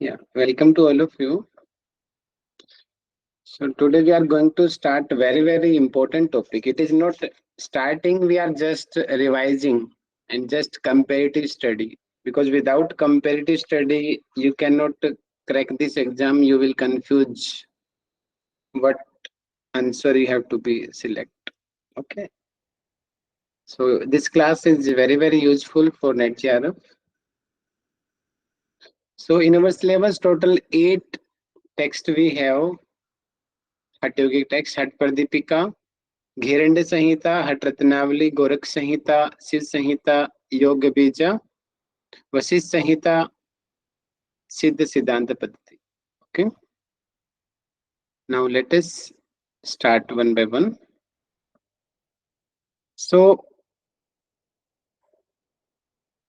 Yeah, welcome to all of you. So today we are going to start very important topic. It is not starting, we are just revising and just comparative study. Because without comparative study, you cannot crack this exam. You will confuse what answer you have to be select. Okay. So this class is very useful for next year. So in our syllabus, total 8 text we have. हटयोगिक text हट प्रदीपिका घेरंड संहिता हट रत्नावली गोरख संहिता शिव संहिता योग बीज वशिष्ठ संहिता सिद्ध सिद्धांत पद्धति. Okay, now let us start one by one. So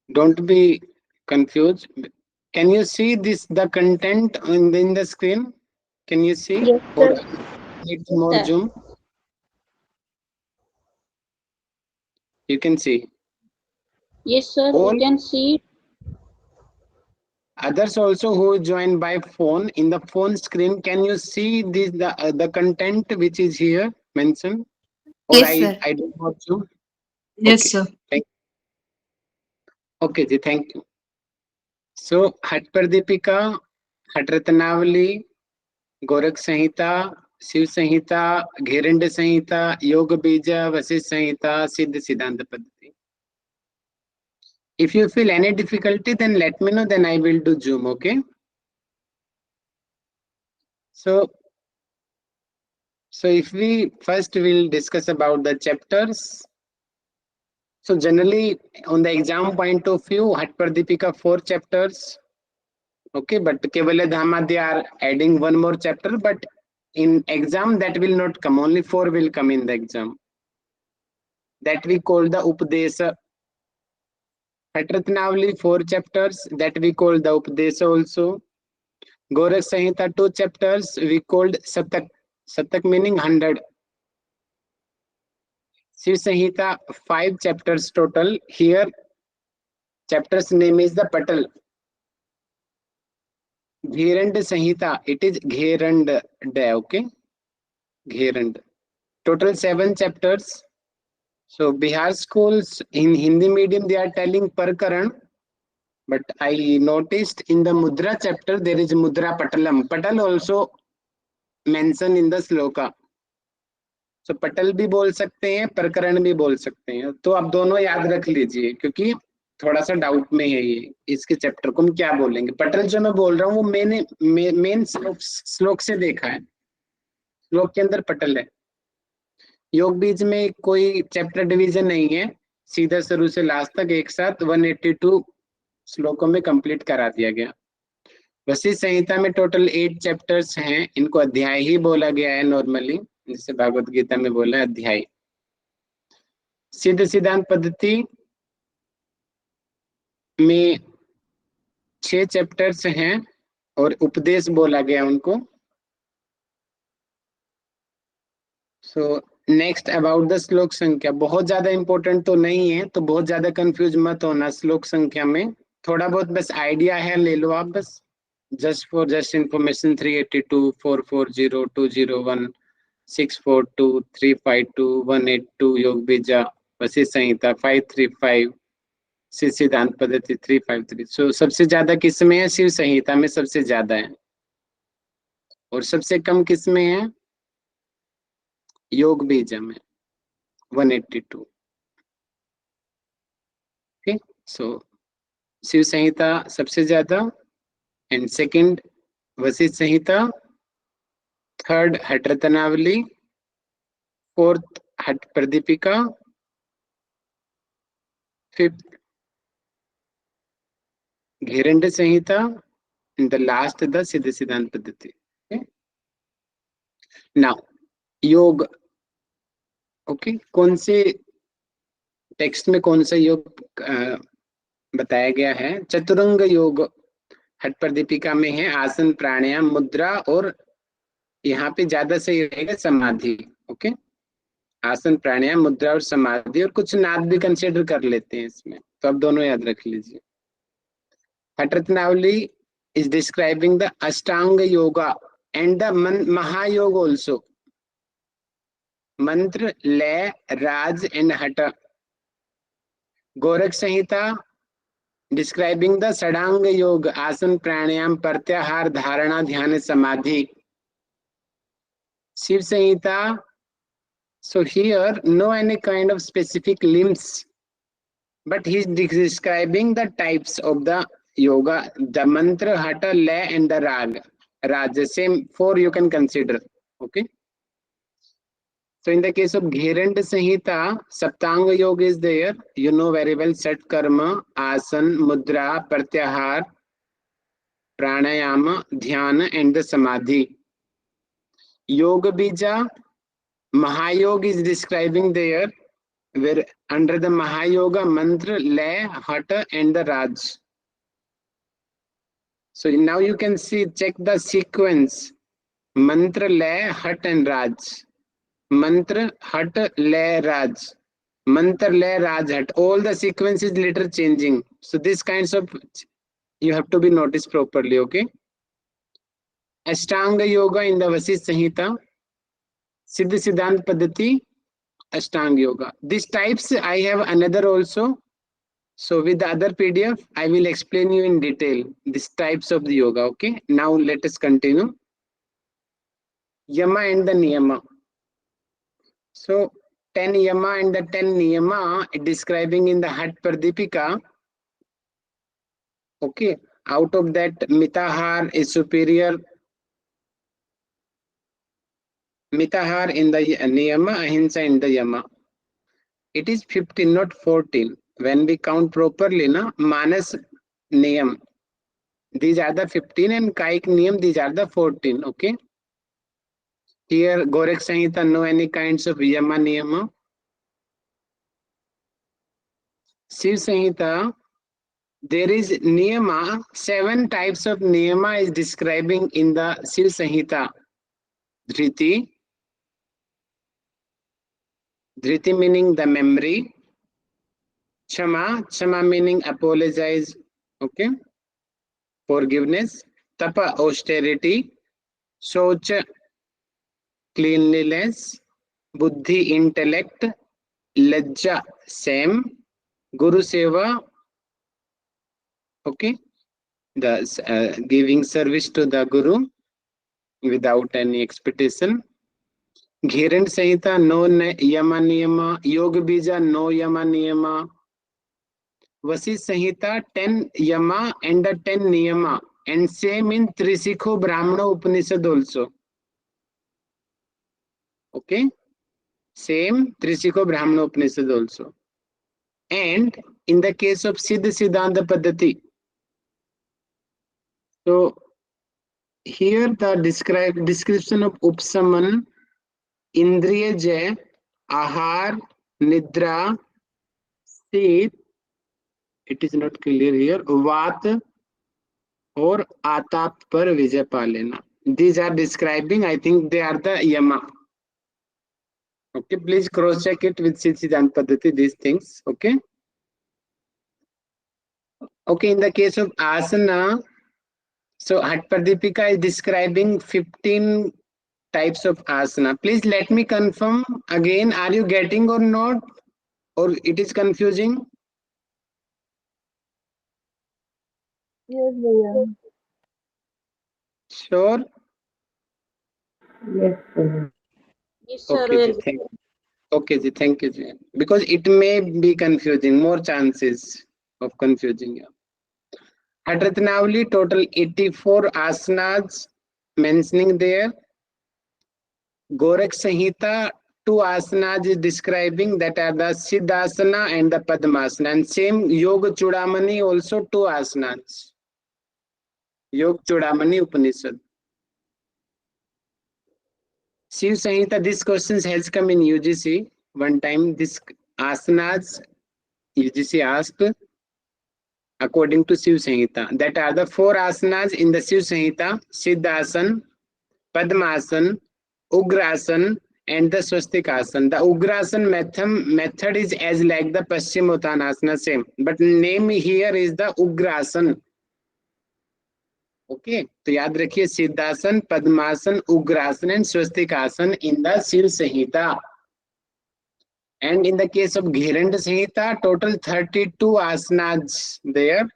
don't be confused. Can you see this the content in the screen? Can you see? Yes, Or sir. need Yes, more sir. zoom? You can see Yes, sir. We all can see. others also who join by phone. In the phone screen, can you see this the content which is here mentioned? Or Yes, sir. I don't want to. Yes, Okay, sir. thank, okay ji, thank you. So हट प्रदीपिका हट रत्नावली गोरख संहिता शिव संहिता घेरंड संहिता योग बीज वशिष्ठ संहिता सिद्ध सिद्धांत पद्धति. If you feel any difficulty, then let me know, then I will do zoom. Okay, so if we first will discuss about the chapters. So generally on the exam point of view, Hat Pradipika 4 chapters. Okay, but Kevala Dhama they are adding one more chapter, but in exam that will not come, only 4 will come in the exam. That we call the Upadesa. Hat Ratnavali 4 chapters, that we call the Upadesa also. Gorakh Samhita 2 chapters, we called Satak. Satak meaning 100. Shiv Samhita 5 chapters total. Here chapter's name is the Patal. Gherand Sanhita, it is Gherand, okay? Gherand. Total 7 chapters. So Bihar schools in Hindi medium they are telling Parkaran, but I noticed in the Mudra chapter there is Mudra Patalam. Patal also mentioned in the sloka. So पटल भी बोल सकते हैं, प्रकरण भी बोल सकते हैं. तो आप दोनों याद रख लीजिए क्योंकि थोड़ा सा डाउट में है ये इसके चैप्टर को हम क्या बोलेंगे. पटल जो मैं बोल रहा हूँ वो मेन श्लोक से देखा है. श्लोक के अंदर पटल है. योग बीज में कोई चैप्टर डिवीजन नहीं है, सीधा शुरू से लास्ट तक एक साथ 182 श्लोकों में कंप्लीट करा दिया गया. वशिष्ठ संहिता में टोटल 8 चैप्टर्स हैं. इनको अध्याय ही बोला गया है नॉर्मली, जिसे भागवत गीता में बोला है अध्याय. सिद्ध सिद्धांत पद्धति में 6 चैप्टर्स हैं और उपदेश बोला गया उनको. सो नेक्स्ट अबाउट द श्लोक संख्या. बहुत ज्यादा इंपॉर्टेंट तो नहीं है, तो बहुत ज्यादा कंफ्यूज मत होना. श्लोक संख्या में थोड़ा बहुत बस आइडिया है, ले लो आप बस. जस्ट इंफॉर्मेशन 382 440 201 642 352 182 योग बीजा वशिष्ठ संहिता 535 शिव सिद्धांत पद्धति 353. सो सबसे ज्यादा किस में है? शिव संहिता में सबसे ज्यादा है. और सबसे कम किस में है? योग बीज में 182. ओके, सो शिव संहिता सबसे ज्यादा, and second Vashishtha Samhita, third हट रत्नावली, फोर्थ हट Pradipika, fifth Gheranda Samhita, and the last the सिद्ध सिद्धांत पद्धति. नाउ योग. ओके, कौन से टेक्स्ट में कौन सा योग बताया गया है? चतुरंग योग हट प्रदीपिका में है. आसन प्राणायाम मुद्रा और यहाँ पे ज्यादा सही रहेगा समाधि. ओके, आसन प्राणायाम मुद्रा और समाधि, और कुछ नाद भी कंसिडर कर लेते हैं इसमें, तो आप दोनों याद रख लीजिए. हट Ratnavali is describing the Ashtanga Yoga and the Mahayoga also. Mantra, Lay, Raj and Hatha. Gorak Samhita describing the Sadanga Yoga, Asan, Pranayam, Pratyahar, Dharana, Dhyana, Samadhi. Shiv Samhita, so here no any kind of specific limbs, but he is describing the types of the yoga, the mantra, hatha, lay and the raj, same four you can consider. Okay, so in the case of Gheranda Samhita, Saptanga yoga is there, you know very well. Sat karma, asan, mudra, pratyahar, pranayama, dhyana and the samadhi. Yoga bija, Mahayoga is describing there, where under the Mahayoga mantra, lay, hatha and the raj. So now you can see, check the sequence. Mantra, lay, hatha and raj. Mantra, hatha, lay, raj. Mantra, lay, raj, hatha. All the sequence is later changing. So these kinds of, you have to be noticed properly, okay? Ashtanga yoga in the Vasishtha Samhita. Siddha Siddhanta Paddhati, Ashtanga yoga. These types I have another also. So with the other PDF, I will explain you in detail these types of the yoga. Okay. Now let us continue. Yama and the Niyama. So 10 Yama and the 10 Niyama describing in the Hat Pradipika. Okay. Out of that, Mitahar is superior. Mitahar in the Niyama, Ahimsa in the Yama. It is 15, not 14. When we count properly, na, Manas Niyam. These are the 15 and Kaik Niyam, these are the 14. Okay. Here, Gorak Samhita, no any kinds of Yama Niyama. Shiv Samhita, there is Niyama, 7 types of Niyama is describing in the Shiv Samhita. Dhriti. Dhriti meaning the memory. Chama, Chama meaning apologize. Okay. Forgiveness. Tapa, austerity. Socha, cleanliness. Buddhi, intellect. Lajja, same. Guru Seva, okay, the giving service to the Guru without any expectation. Gheranda Samhita, no Yama Niyama. Yoga Bija, no Yama Niyama. Vasishtha Samhita, 10 Yama and the 10 Niyama. And same in Trisikho Brahmana Upanishad also. Okay, same Trisikho Brahmana Upanishad also. And in the case of Siddha Siddhanta Paddhati, so here the description of Upsaman, Indriya Jay, Ahar, Nidra, Sit, it is not clear here, Vat or Atap par Vijay Palena. These are describing, I think they are the Yama. Okay, please cross check it with Siddhanta Paddhati, these things. Okay. Okay, in the case of Asana, so Hat Pradipika is describing 15 types of asana. Please let me confirm again. Are you getting or not? Or it is confusing? Yes, Bhaiya. Sure? Yes, Bhaiya. Yes, sir. Okay, ji, thank you. Okay, ji, thank you. Ji. Because it may be confusing, more chances of confusing you. At Ratnavali, total 84 asanas mentioning there. Gorak Samhita, 2 asanas is describing, that are the Siddhasana and the Padmasana. And same Yoga Chudamani also 2 asanas. Yoga Chudamani Upanishad. Shiv Samhita, this question has come in UGC. One time this asanas UGC asked according to Shiv Samhita. That are the 4 asanas in the Shiv Samhita: Siddhasan, Padmasan, Ugrasan and the Swastikasan. The Ugrasan method is as like the Paschimottanasana, same. But name here is the Ugrasan. Okay, तो याद रखिए Siddhasana, Padmasana, Ugrasana and Swastikasana in the Shiva Samhita. And in the case of Ghiranda Samhita, total 32 asanas there.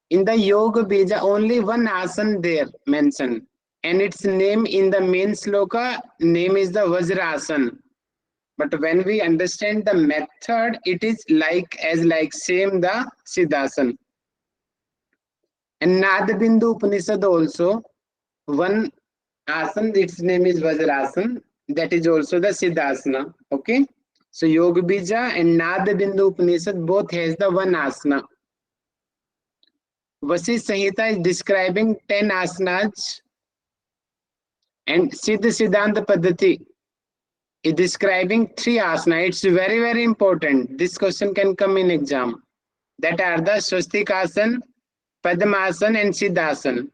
In the Yoga Bija, only one asana there mentioned. And its name in the main sloka, name is the Vajrasana. But when we understand the method, it is like same the Siddhasana. And Nadabindu Upanishad also, one asana, its name is Vajrasana. That is also the Siddhasana. Okay. So Yoga Bija and Nadabindu Upanishad both has the one asana. Vasisth Samhita is describing 10 asanas, and Siddha Siddhanta Paddhati is describing 3 asana. It's very, very important. This question can come in exam. That are the Swastikasana, Padmasana and Siddhasana.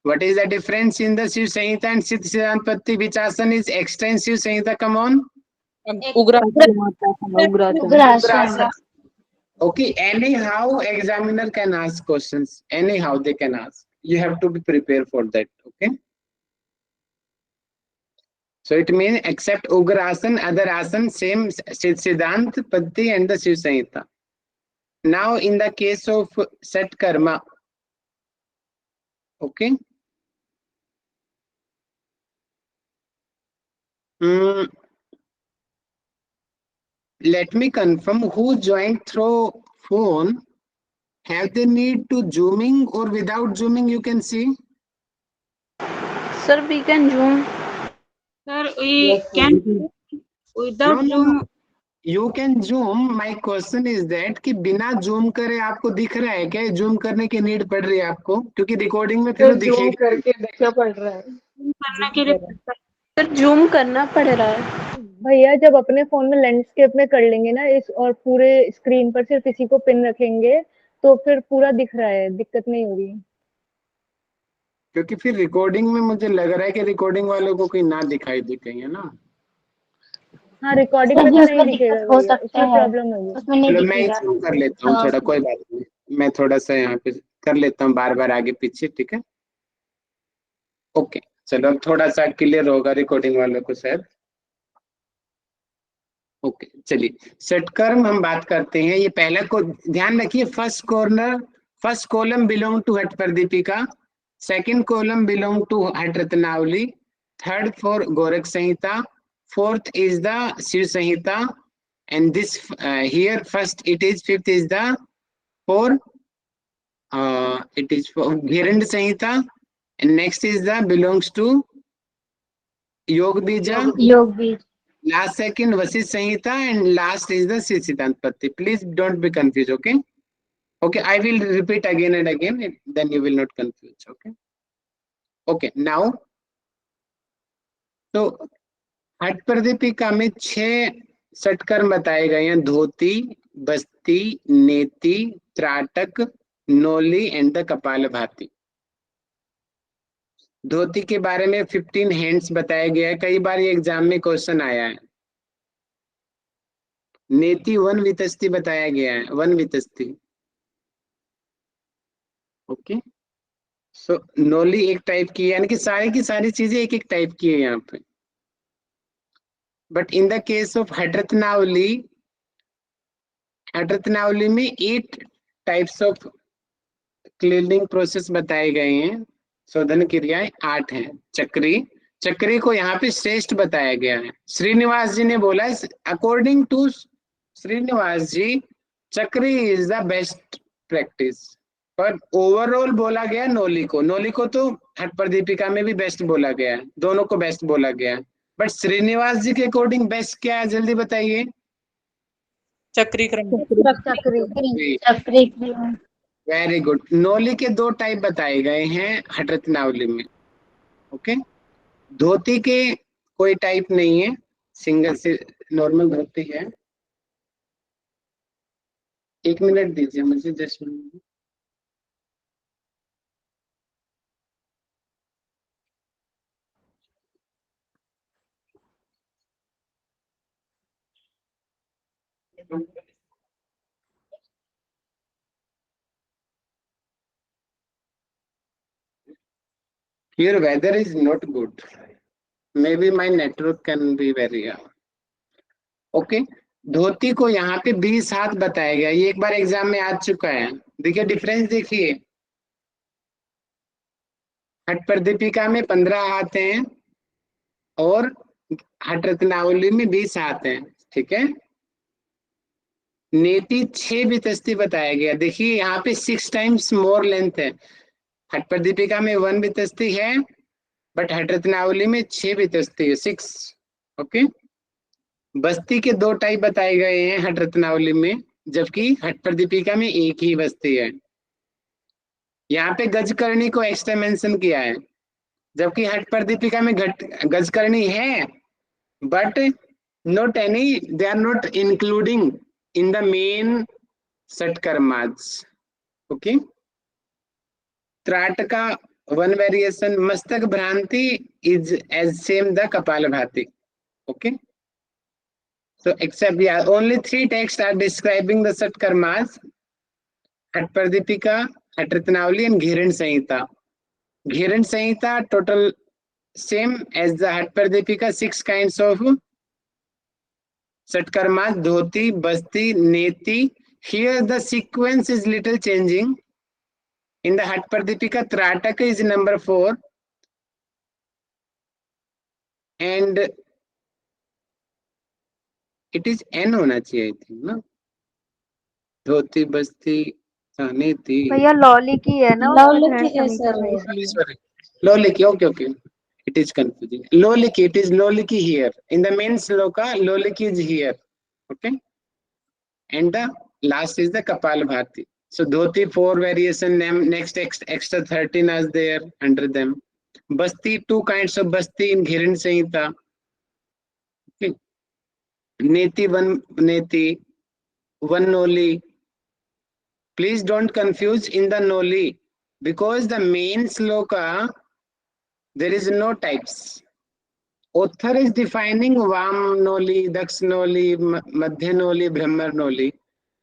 What is the difference in the Shiv Samhita and Siddha Siddhanta Paddhati? Which asana is extensive Samhita? Come on. Ugrasana. Okay, anyhow, examiner can ask questions. Anyhow, they can ask. You have to be prepared for that. Okay. So it means except Ugrasana, other asana, same Siddhant, Paddhati and the Shiv Samhita. Now, in the case of Sat Karma, okay. Let me confirm who joined through phone. Have they need to zooming or without zooming you can see? Sir, we can zoom. Sir, we can without No. zoom. You can zoom. My question is that कि बिना zoom करे आपको दिख रहा है क्या? zoom करने की need पड़ रही है आपको? क्योंकि recording में फिर दिखेगी. करके देखना पड़ रहा है. Zoom करने के लिए सर जूम करना पड़ रहा है. भैया जब अपने फोन में लैंडस्केप में कर लेंगे ना इस और पूरे स्क्रीन पर सिर्फ इसी को पिन रखेंगे तो फिर पूरा दिख रहा है, दिक्कत नहीं हो रही. क्योंकि फिर रिकॉर्डिंग में मुझे लग रहा है कि रिकॉर्डिंग वालों को कहीं ना दिखाई दे कहीं, है ना? हाँ, रिकॉर्डिंग में तो नहीं दिखेगा भैया, उसमें प्रॉब्लम होगी. चलो मैं इसको कर लेता हूँ थोड़ा, कोई बात नहीं. मैं थोड़ा सा यहाँ पे कर लेता हूँ बार बार आगे पीछे. ठीक है, ओके. चलो अब थोड़ा सा क्लियर होगा रिकॉर्डिंग वालों को शायद. ओके, चलिए षटकर्म हम बात करते हैं. ये पहला को ध्यान रखिए. First column belong to Hatha Pradipika, second column belong to Hatha Ratnavali, third for Gorakh Samhita, fourth is the Shiva Samhita, and this here first it is, fifth is the for it is for Ghiranda Samhita, and next is the belongs to Yoga Bija, last second Vasisth Samhita, and last is the Siddhanta Paddhati. Please don't be confused. Okay, I will repeat again and again, then you will not confuse. Okay, now तो हठ प्रदीपिका में 6 षटकर्म बताए गए हैं. धोती, बस्ती, नेति, त्राटक, Nooli and the kapalbhati. धोती के बारे में 15 हैंड्स बताया गया है. कई बार ये एग्जाम में क्वेश्चन आया है. नेति 1 वितस्ती बताया गया है, 1 वितस्ती. ओके, सो नोली एक टाइप की है, यानी कि सारी की सारी चीजें एक एक टाइप की है यहाँ पे. But in the case of Hatharatnavali में 8 टाइप्स ऑफ क्लीनिंग प्रोसेस बताए गए हैं. शोधन क्रियाएं 8 हैं. चक्री को यहाँ पे श्रेष्ठ बताया गया है. श्रीनिवास जी ने बोला, अकॉर्डिंग टू श्रीनिवास जी, चक्री इज द बेस्ट प्रैक्टिस. पर ओवरऑल बोला गया नोली को तो हठ प्रदीपिका में भी बेस्ट बोला गया है, दोनों को बेस्ट बोला गया है. बट श्रीनिवास जी के अकॉर्डिंग बेस्ट क्या है, जल्दी बताइए. चक्री क्रम. Very good. नोली के 2 टाइप बताए गए हैं हठ रत्नावली में. ओके, धोती के कोई टाइप नहीं है, सिंगल से नॉर्मल धोती है. 1 मिनट दीजिए मुझे, 10 minute. Your weather is not good. Maybe my network can be very okay. धोती को यहाँ पे 20 हाथ बताया गया, ये एक बार एग्जाम में आ चुका है। देखिए डिफरेंस देखिए, हट प्रदीपिका में 15 हाथ हैं और हट रत्नावली में 20 हाथ हैं, ठीक है। नेति 6 वितस्ती बताया गया, देखिए यहाँ पे 6 टाइम्स मोर लेंथ है। हट प्रदीपिका में 1 वितस्ती है, बट हट रत्नावली में 6 वितस्ती है, 6। ओके, बस्ती के 2 टाइप बताए गए हैं हट रत्नावली में, जबकि हट प्रदीपिका में 1 ही बस्ती है। यहाँ पे गजकर्णी को एक्स्ट्रा मेंशन किया है, जबकि हट प्रदीपिका में गजकर्णी है, but not any, they are not including in the main Shatkarmas. Okay, Trataka 1 variation, मस्तक भ्रांति is as same the Kapalabhati. Okay, so except only 3 texts are describing the षटकर्माज, हट प्रदीपिका, हट Ratnavali and घेरण Samhita. घेरण Samhita total same as the हट Pradipika, 6 kinds of षटकर्मा, धोती, बस्ती, नेति। Here the sequence is little changing. In the Hat Pradipika, Trataka is number 4, and it is N होना चाहिए, I think, ना? धोती, बस्ती, नेति। भैया lolly की है ना, लौलिकी है सर वो। Sorry, Loliki. Okay. It is confusing. Loliki. It is Loliki here. In the main sloka, Loliki is here. Okay, and the last is the Kapalabhati. So dhoti 4 variation, next extra 13 is there under them. Basti, 2 kinds of basti in Ghiran Sanhita. Okay. Neti 1 neti, 1 noli. Please don't confuse in the noli, because the main sloka there is no types. Author is defining Vam noli, Daksh noli, Madhya noli, Brahmar noli.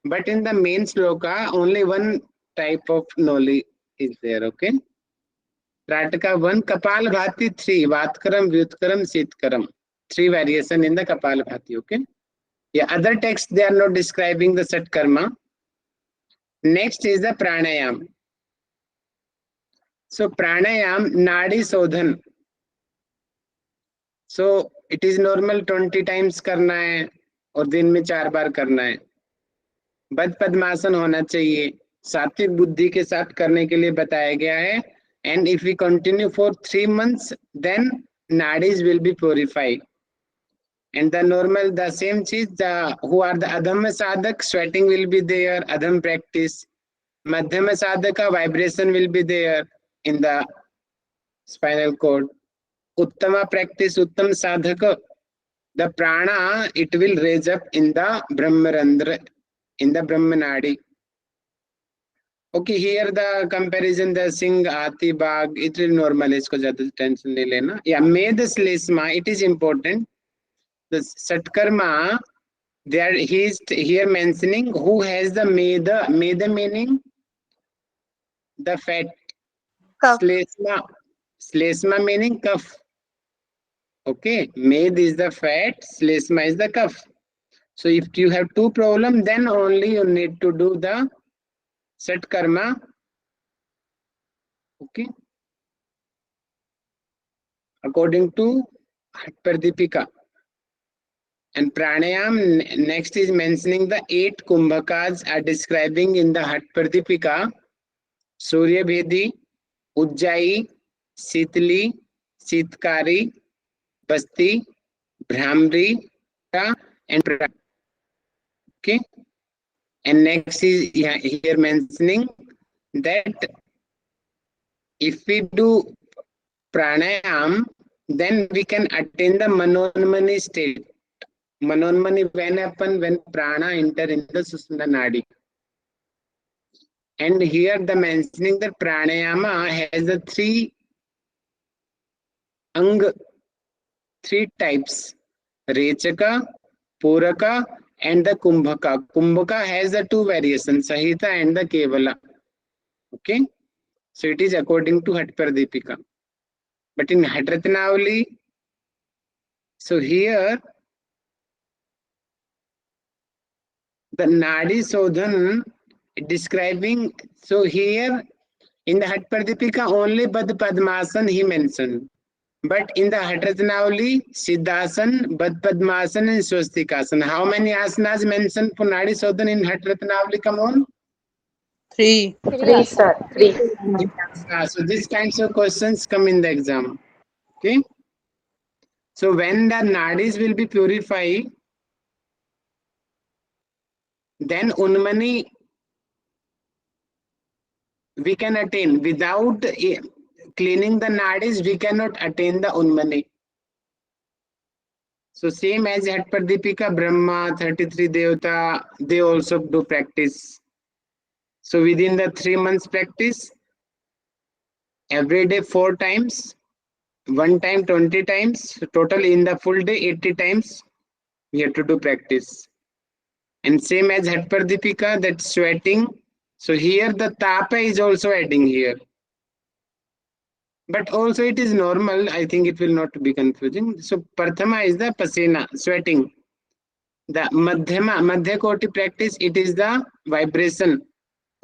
But in the main sloka, only 1 type of noli is there. Okay. Trataka 1, Kapalabhati 3, Vatkaram, Vyutkaram, Sitkaram. 3 variation in the Kapalabhati. Okay. Yeah, other texts they are not describing the Satkarma. Next is the Pranayam. So Pranayam, Nadi Sodhan. So it is normal 20 times करना है और दिन में 4 बार करना है। बद पद्मासन होना चाहिए, सात्विक बुद्धि के साथ करने के लिए बताया गया है। And if we continue for 3 months, then nadis will be purified. And the normal, the same cheez, who are the adhamma sadhak, sweating will be there, adham practice. Madhyama sadhaka, vibration will be there in the spinal cord. Uttama practice, uttam sadhaka, the prana, it will raise up in the brahmarandra, in the brahmanadi. Okay, here the comparison, the sing, ati, bag, it will normal, isko zyada tension nahi lena. Yeah, med slesma, it is important. The Satkarma, there he is here mentioning who has the meda. Meda meaning the fat. Cuff. Slesma meaning cuff. Okay, med is the fat, slesma is the cuff. So if you have 2 problems, then only you need to do the Satkarma. Okay, according to Pradipika. And pranayam next is mentioning the 8 kumbhakas are describing in the Hat Pradipika: Surya Bhedi, Ujjayi, Sitli, Sitkari, Basti, Brahmri, and Pra. Okay. And next is here mentioning that if we do pranayam, then we can attain the manonmani state. Manonmani when prana enter in the Sushumna Nadi. And here the mentioning that pranayama has the 3 types: Rechaka, Puraka, and the Kumbhaka. Kumbhaka has the 2 variations, Sahita and the Kevala. Okay, so it is according to Hat Pradipika. But in Hadratnavali, so here the Nadi Sodhan describing, so here in the Hat Pradipika only Bad Padmasan he mentioned. But in the Hadratnavali, Siddhasan, Bad Padmasan and Swastikasana. How many asanas mentioned for Nadi Sodhan in Hadratnavali? Come on. 3. 3, sir. 3. So these kinds of questions come in the exam. Okay. So when the nadis will be purified, then Unmani we can attain. Without cleaning the nadis, we cannot attain the Unmani. So same as Hat Pradipika, Brahma, 33 Devata, they also do practice. So within the 3 months practice, every day 4 times, one time 20 times, total in the full day 80 times, we have to do practice. And same as Hat Pradipika, that sweating. So here the tapa is also adding here. But also it is normal. I think it will not be confusing. So Prathama is the pasena, sweating. The Madhya Koti practice, it is the vibration.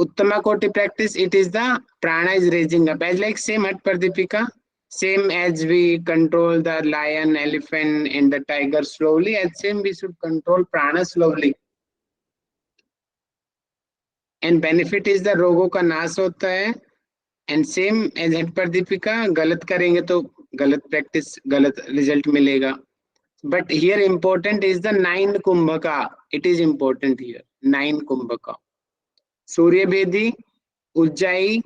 Uttama Koti practice, it is the prana is raising up. As like same Hat Pradipika, same as we control the lion, elephant and the tiger slowly, as same we should control prana slowly. And benefit is the रोगों का नाश होता है. And same as Hat Pradipika, गलत करेंगे तो गलत practice, गलत result मिलेगा. But here important is the 9 kumbhaka. It is important here. 9 kumbhaka. Surya Bhedi, Ujjayi,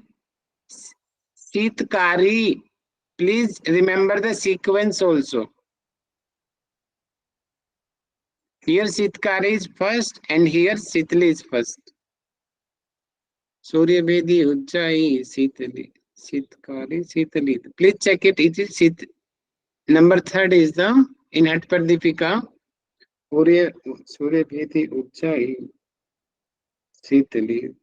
Sitkari. Please remember the sequence also. Here Sitkari is first and here Sitli is first. Surya Bhedi, Ujjayi, Sitli, Sitkari, Sitli. Please check it. It is Sit. Number 3 is the in Hat Pradipika. Surya Bhedi, Ujjayi, Sitli.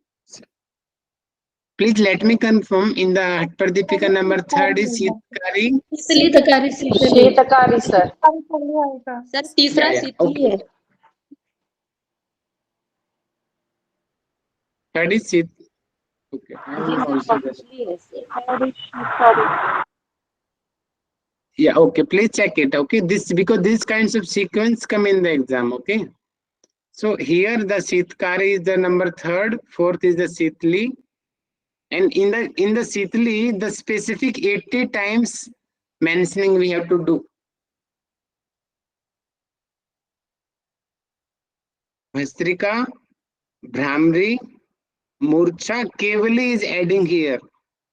Please let me confirm. In the Hat Pradipika number 3 is Sitkari. Shetakari, sir. Sir तीसरा Yeah, सीतली okay. है. Third is Sit. Okay. I will also just. Yeah, okay. Please check it. Okay. This because these kinds of sequence come in the exam. Okay. So here the Sitkari is the number 3rd, 4th is the Sitli. And in the Sitli, the specific 80 times mentioning we have to do. Bhastrika, Brahmari, Murcha, Kevali is adding here.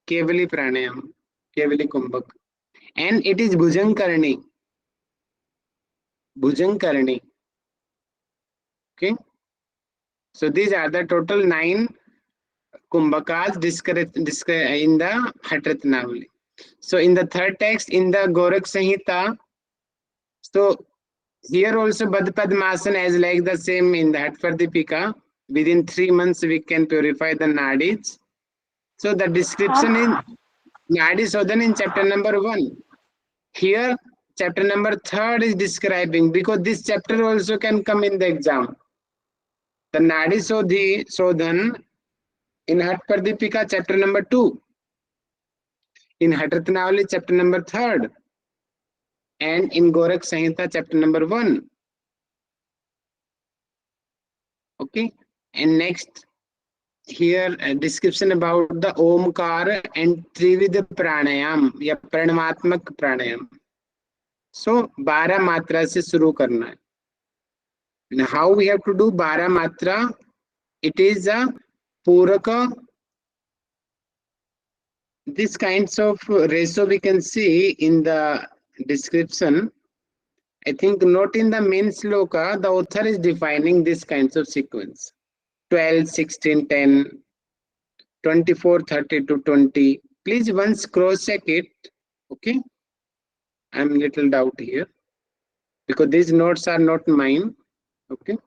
Kevali Pranayam, Kevali Kumbhak. And it is Bhujankarani. Bhujankarani. Okay. So these are the total 9 Kumbhakas in the Hadratnavali. So in the 3rd text, in the Gorak Samhita, so here also Bad Padmasan as like the same in the Hat Pradipika. Within 3 months we can purify the nadis. So the description in Nadi Sodhan in chapter number 1. Here chapter number 3 is describing, because this chapter also can come in the exam. The Nadi Sodhan in Hat Pradipika chapter number 2. In Hadratnavali chapter number 3. And in Gorak Samhita chapter number 1. Okay. And next here a description about the Omkar and Trividha Pranayam या प्रणवात्मक प्राणायाम. So 12 मात्रा से शुरू करना है. And how we have to do 12 matra? It is a Puraka. This kinds of ratio we can see in the description. I think not in the main sloka, the author is defining this kinds of sequence. 12, 16, 10, 24, 30 to 20. Please once cross check it. Okay. I'm little doubt here because these notes are not mine. Okay.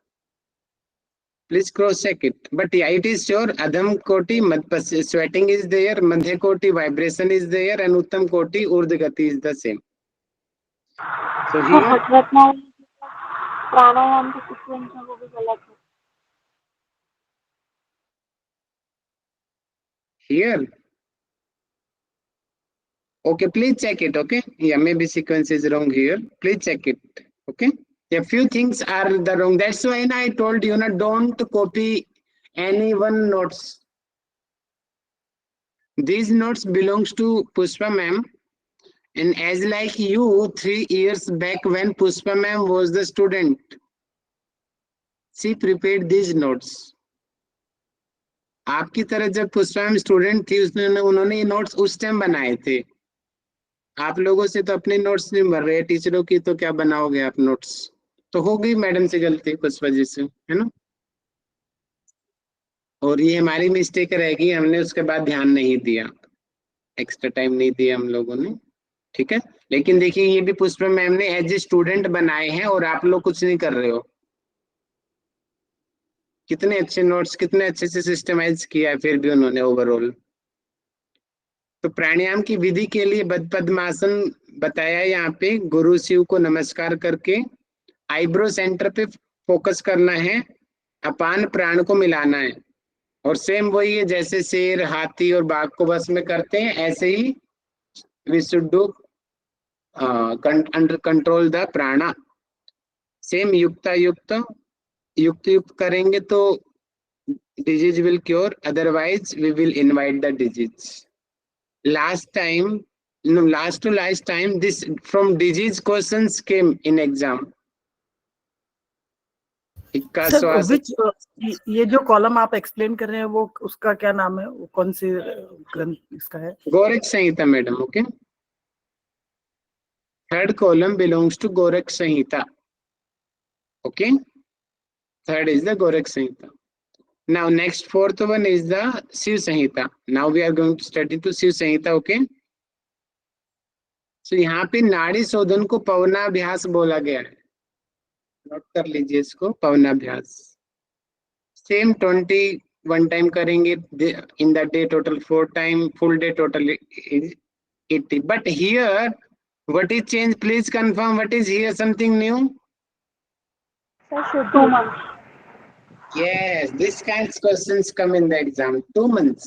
Please cross check it. But yeah, it is sure. Adham koti, sweating is there. Madhya koti, vibration is there, and Uttam koti, urdhva gati is the same. So here, प्राणायाम की sequence है वो भी गलत है। here. Okay, please check it. Okay, yeah, maybe sequence is wrong here. Please check it. Okay, a few things are the wrong. That's why I told you, don't copy anyone notes. These notes belongs to Pushpa ma'am, and as like you 3 years back when Pushpa ma'am was the student, she prepared these notes. आपकी तरह जब Pushpa ma'am student थी उन्होंने ये notes उस time बनाए थे। आप लोगों से तो अपने नोट्स नहीं बन रहे, टीचरों की तो क्या बनाओगे आप नोट्स। तो हो गई मैडम से गलती, पुष्पा जी से, है ना। और ये हमारी मिस्टेक रहेगी, हमने उसके बाद ध्यान नहीं दिया, एक्स्ट्रा टाइम नहीं दिया हम लोगों ने, ठीक है। लेकिन देखिए ये भी पुष्पा मैम ने एज ए स्टूडेंट बनाए हैं और आप लोग कुछ नहीं कर रहे हो। कितने अच्छे नोट्स, कितने अच्छे से सिस्टमाइज किया है फिर भी उन्होंने ओवरऑल। तो प्राणायाम की विधि के लिए पद्मासन बताया यहाँ पे। गुरु शिव को नमस्कार करके आईब्रो सेंटर पे फोकस करना है, अपान प्राण को मिलाना है। और सेम वही है जैसे शेर, हाथी और बाघ को बस में करते हैं, ऐसे ही we should do under control the prana. Same युक्त करेंगे तो disease will cure, otherwise we will invite the disease. Last time this from disease questions came in exam. ये जो कॉलम आप एक्सप्लेन कर रहे हैं वो उसका क्या नाम है, वो कौन सी ग्रंथ इसका है? Gorakh Samhita madam. Okay, third column belongs to Gorakh Samhita. Okay, third is the Gorakh Samhita. Now next fourth one is the Shiv Samhita. Now we are going to study to Shiv Samhita. Okay. So यहाँ पे नाड़ी शोधन को पवनाभ्यास बोला गया है, नोट कर लीजिए इसको, पवनाभ्यास। सेम 21 टाइम करेंगे in the day, total 4 time, full day total is 80. But here what is change? Please confirm what is here something new. 2 months. Yes, this kind of questions come in the exam. 2 months.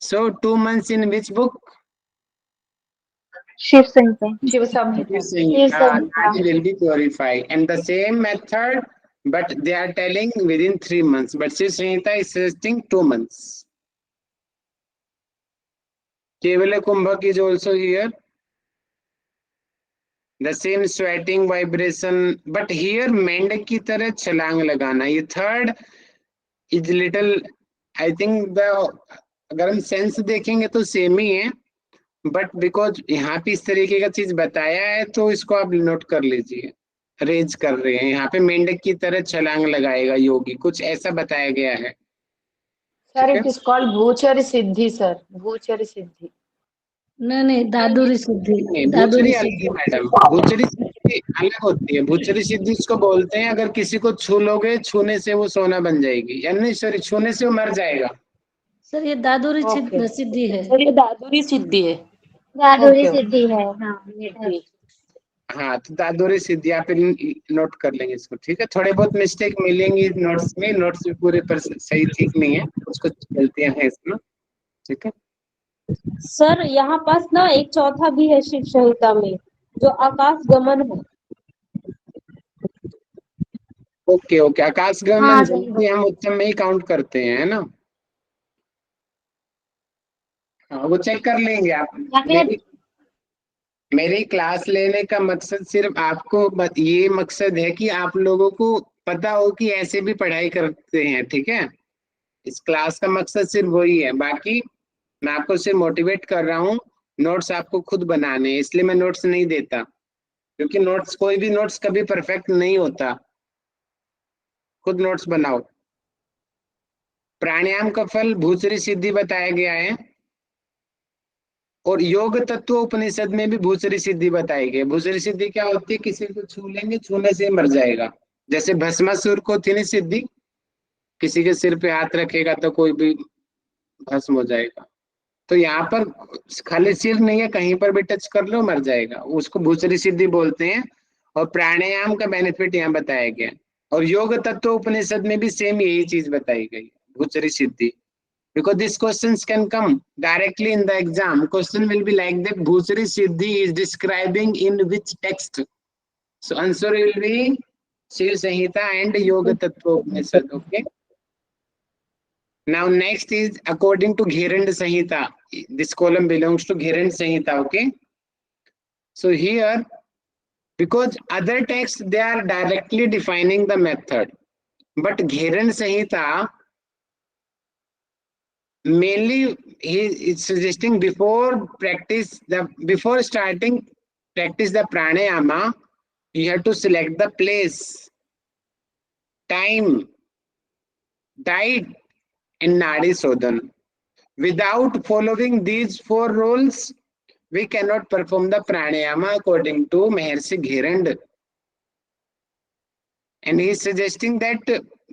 So 2 months in which book? Shiva Samhita. Shiva Samhita. Nadi will be purified, and the same method, but they are telling within 3 months. But Shiv Samhita is suggesting 2 months. Kevala Kumbhak is also here. The same sweating, vibration, but here मेंढक की तरह छलांग लगाना। ये third is little, I think अगर हम sense देखेंगे तो सेम ही है, बट बिकॉज यहाँ पे इस तरीके का चीज बताया है तो इसको आप नोट कर लीजिए। रेज कर रहे हैं यहाँ पे, मेंढक की तरह छलांग लगाएगा योगी, कुछ ऐसा बताया गया है। Sir it is called Bhuchar Siddhi sir, Bhuchar Siddhi. नहीं दादुरी सिद्धि। भूचरी अलग है मैडम, भूचरी सिद्धि अलग होती है। भूचरी सिद्धि इसको बोलते हैं अगर किसी को छू लोगे, छूने से वो सोना बन जाएगी, या नहीं सॉरी, छूने से वो मर जाएगा। सर ये दादुरी सिद्धि है। सर ये दादुरी सिद्धि है। दादुरी सिद्धि है। हाँ, तो दादुरी सिद्धि आप नोट कर लेंगे इसको, ठीक है। थोड़े बहुत मिस्टेक मिलेंगी नोट्स में, नोट्स भी पूरे पर सही ठीक नहीं है, उसको गलतियां हैं इसमें, ठीक है। सर यहाँ पास ना एक चौथा भी है शिव संहिता में, जो आकाश गमन है। ओके ओके, आकाश गमन हम उत्तम में ही काउंट करते हैं, है ना। हाँ, वो चेक कर लेंगे आप। मेरी क्लास लेने का मकसद सिर्फ आपको ये मकसद है कि आप लोगों को पता हो कि ऐसे भी पढ़ाई करते हैं, ठीक है। इस क्लास का मकसद सिर्फ वही है, बाकी मैं आपको सिर्फ मोटिवेट कर रहा हूँ। नोट्स आपको खुद बनाने हैं, इसलिए मैं नोट्स नहीं देता, क्योंकि नोट्स, कोई भी नोट्स कभी परफेक्ट नहीं होता। खुद नोट्स बनाओ। प्राणायाम का फल भूचरी सिद्धि बताया गया है, और योग तत्व उपनिषद में भी भूचरी सिद्धि बताई गई। भूचरी सिद्धि क्या होती है? किसी को छू लेंगे, छूने से मर जाएगा। जैसे भस्मासुर को थी नहीं सिद्धि, किसी के सिर पे हाथ रखेगा तो कोई भी भस्म हो जाएगा। तो यहाँ पर खाली सिर नहीं है, कहीं पर भी टच कर लो मर जाएगा, उसको भूचरी सिद्धि बोलते हैं। और प्राणायाम का बेनिफिट यहाँ बताया गया। और योग तत्व उपनिषद में भी सेम यही चीज बताई गई, भूचरी सिद्धि। Because these questions can come directly in the exam. Question will be like that: Bhusri Siddhi is describing in which text? So answer will be Shiv Samhita and Yoga Tattva Upanishad. Okay. Now next is according to Ghirand Samhita. This column belongs to Ghirand Samhita. Okay. So here, because other texts they are directly defining the method, but Ghirand Samhita mainly he is suggesting before starting practice the pranayama, you have to select the place, time, diet and nadi sodhan. Without following these 4 rules, we cannot perform the pranayama according to Maharshi Ghirand. And he is suggesting that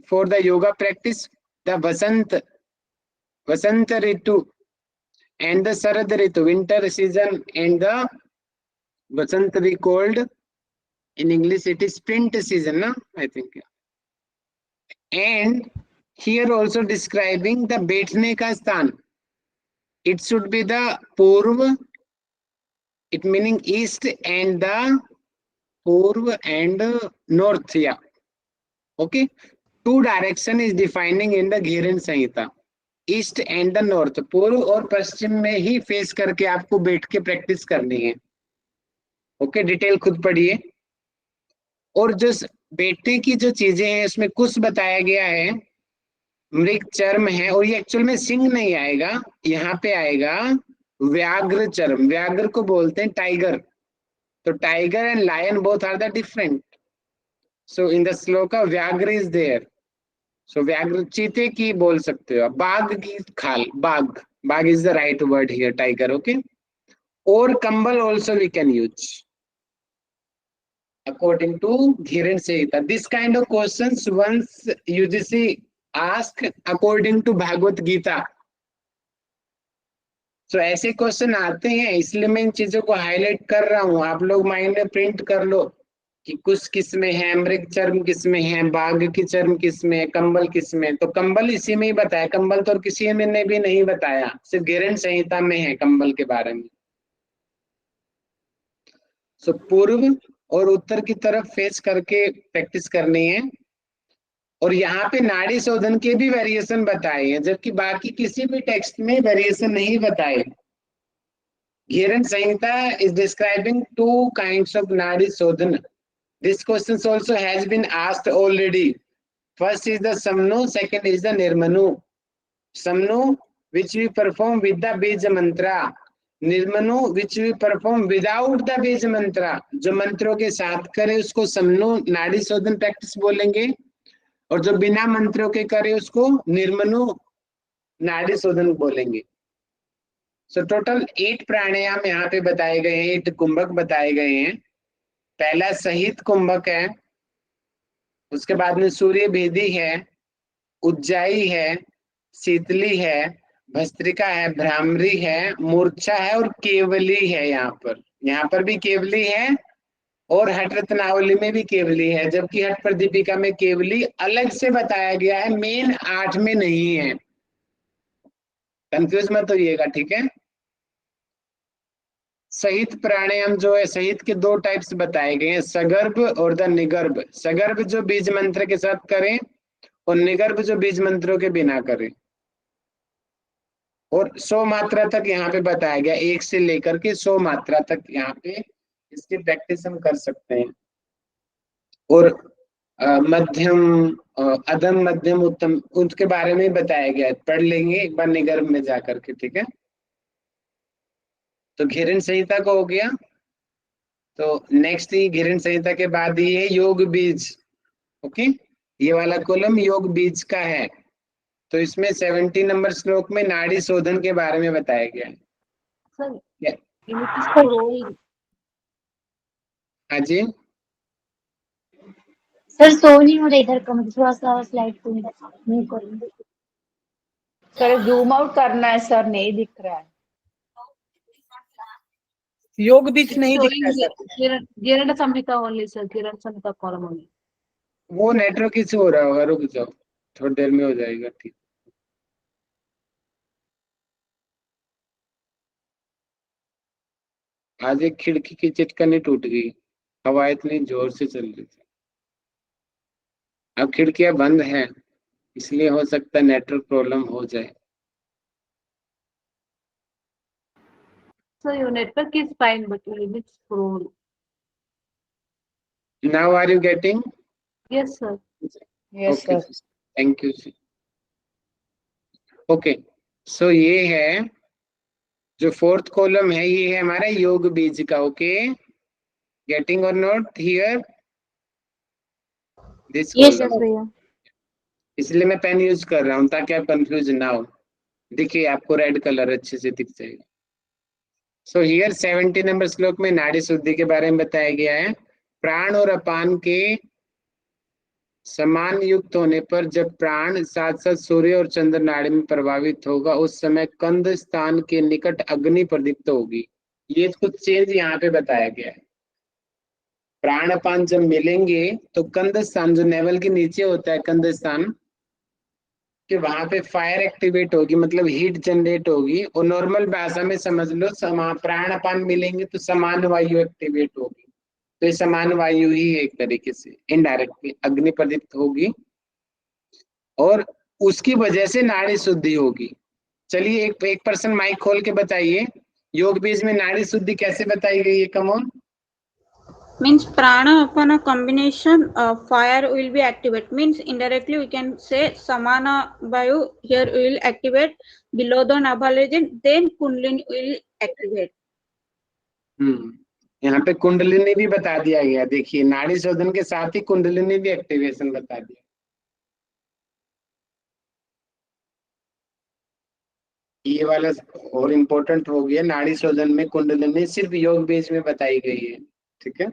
for the yoga practice, the Vasant Ritu and the Sarad Ritu, winter season, and the Vasant we called in English it is sprint season, no? I think. And here also describing the Betne ka sthan. It should be the Purva, it meaning east, and the Purva and north. Yeah. Okay. 2 direction is defining in the Ghirand Samhita. East and the north, पूर्व और पश्चिम में ही face करके आपको बैठ के practice करनी है। Okay, detail खुद पढ़िए। और जो बैठने की जो चीजें हैं उसमें कुछ बताया गया है, मृग चर्म है, और ये एक्चुअल में सिंह नहीं आएगा, यहाँ पे आएगा व्याघ्र चर्म। व्याघ्र को बोलते हैं टाइगर। तो tiger and lion both are the different. So in the shloka vyaghra is there. सो व्याघ्र, चीते की बोल सकते हो, बाघ की खाल, bagh is the right word here, tiger. Okay. और कंबल also we can use according to Ghirand Samhita. This kind of questions once UGC ask according to Bhagavad Gita. So ऐसे क्वेश्चन आते हैं, इसलिए मैं इन चीजों को हाईलाइट कर रहा हूं। आप लोग माइंड में प्रिंट कर लो कि कुछ किस में है, मृग चर्म किस में है, बाघ की चर्म किस में है, कंबल किस में। तो कंबल इसी में ही बताया, कंबल तो किसी में ने भी नहीं बताया, सिर्फ घिरंड संहिता में है कंबल के बारे में। सो पूर्व और उत्तर की तरफ फेस करके प्रैक्टिस करनी है। और यहाँ पे नाड़ी शोधन के भी वेरिएशन बताए हैं, जबकि बाकी किसी भी टेक्स्ट में वेरिएशन नहीं बताए। Ghirand Samhita is describing 2 kinds of nadi sodhana. This question also has been asked already. First is the Samnu, second is the Nirmanu. Samnu, which we perform with the Bija mantra. Nirmanu, which we perform without the Bija mantra. जो मंत्रों के साथ करे उसको समनु नाड़ी शोधन practice बोलेंगे, और जो बिना मंत्रों के करे उसको निर्मनु नाड़ी शोधन बोलेंगे। सो टोटल 8 प्राणायाम यहाँ पे बताए गए हैं, 8 कुंभक बताए गए हैं। पहला सहित कुंभक है, उसके बाद में सूर्य भेदी है, उज्जाई है, शीतली है, भस्त्रिका है, भ्रामरी है, मूर्छा है और केवली है। यहाँ पर भी केवली है और हट रत्नावली में भी केवली है, जबकि हट प्रदीपिका में केवली अलग से बताया गया है, मेन 8 में नहीं है। कंफ्यूज मत होइएगा, ठीक है। सहित प्राणायाम जो है, सहित के 2 टाइप्स बताए गए हैं, सगर्भ और द निगर्भ। सगर्भ जो बीज मंत्र के साथ करें और निगर्भ जो बीज मंत्रों के बिना करें। और 100 मात्रा तक यहाँ पे बताया गया, 1 से लेकर के 100 मात्रा तक यहाँ पे इसकी प्रैक्टिस हम कर सकते हैं। और मध्यम, अधम, मध्यम, उत्तम, उसके बारे में बताया गया है, पढ़ लेंगे एक बार निगर्भ में जाकर के, ठीक है। तो घिरंड संहिता को हो गया। तो नेक्स्ट ही घिरंड संहिता के बाद ही है योग बीज। ओके, ये वाला कॉलम योग बीज का है। तो इसमें 70 नंबर श्लोक में नाड़ी शोधन के बारे में बताया गया है। हाँ जी सर सो नहीं हो रहा इधर का, मुझे थोड़ा सा स्लाइड को नहीं करूँगी। सर जूम आउट करना है सर, नहीं दिख रहा है। योग बीज नहीं दिख रहा है सर। किरण संहिता ओनली सर, किरण संहिता कॉलम ओनली। वो नेटवर्क इशू हो रहा होगा, रुक जाओ, थोड़ी देर में हो जाएगा ठीक। आज एक खिड़की की चिटकनी टूट गई, हवा इतनी जोर से चल रही थी। अब खिड़कियां बंद हैं, इसलिए हो सकता है नेटवर्क प्रॉब्लम हो जाए। So your network is fine, but your image scroll. Now are you getting? Yes sir. Yes okay, sir. Thank you. Okay, so ये है जो फोर्थ कॉलम है, ये है हमारा योग बीज का। ओके, गेटिंग और not here this yes column? भैया। इसलिए मैं पेन यूज कर रहा हूं ताकि आप कंफ्यूज ना हो। देखिए आपको रेड कलर अच्छे से दिख जाएगा। सो हियर 70 नंबर श्लोक में नाड़ी शुद्धि के बारे में बताया गया है। प्राण और अपान के समान युक्त होने पर जब प्राण साथ साथ सूर्य और चंद्र नाड़ी में प्रभावित होगा, उस समय कंद स्थान के निकट अग्नि प्रदीप्त होगी। ये कुछ चेंज यहाँ पे बताया गया है। प्राण अपान जब मिलेंगे तो कंद स्थान, जो नेवल के नीचे होता है कंद स्थान, कि वहां पे फायर एक्टिवेट होगी, मतलब हीट जनरेट होगी। और नॉर्मल भाषा में समझ लो, प्राण अपान मिलेंगे तो समान वायु एक्टिवेट होगी। तो ये समान वायु ही है, एक तरीके से इनडायरेक्टली अग्नि प्रदीप्त होगी और उसकी वजह से नाड़ी शुद्धि होगी। चलिए एक पर्सन माइक खोल के बताइए, योग बीज में नाड़ी शुद्धि कैसे बताई गई है? Come on. Means prana upon a combination fire will be activated, means indirectly we can say samana vayu here will activate below the navel region, then kundalini will activate. यहाँ पे कुंडलिनी भी बता दिया गया। देखिए नाड़ी शोधन के साथ ही कुंडलिनी भी एक्टिवेशन बता दिया। ये वाला और इम्पोर्टेंट हो गया, नाड़ी शोधन में कुंडलिनी सिर्फ योग बीज में बताई गई है, ठीक है।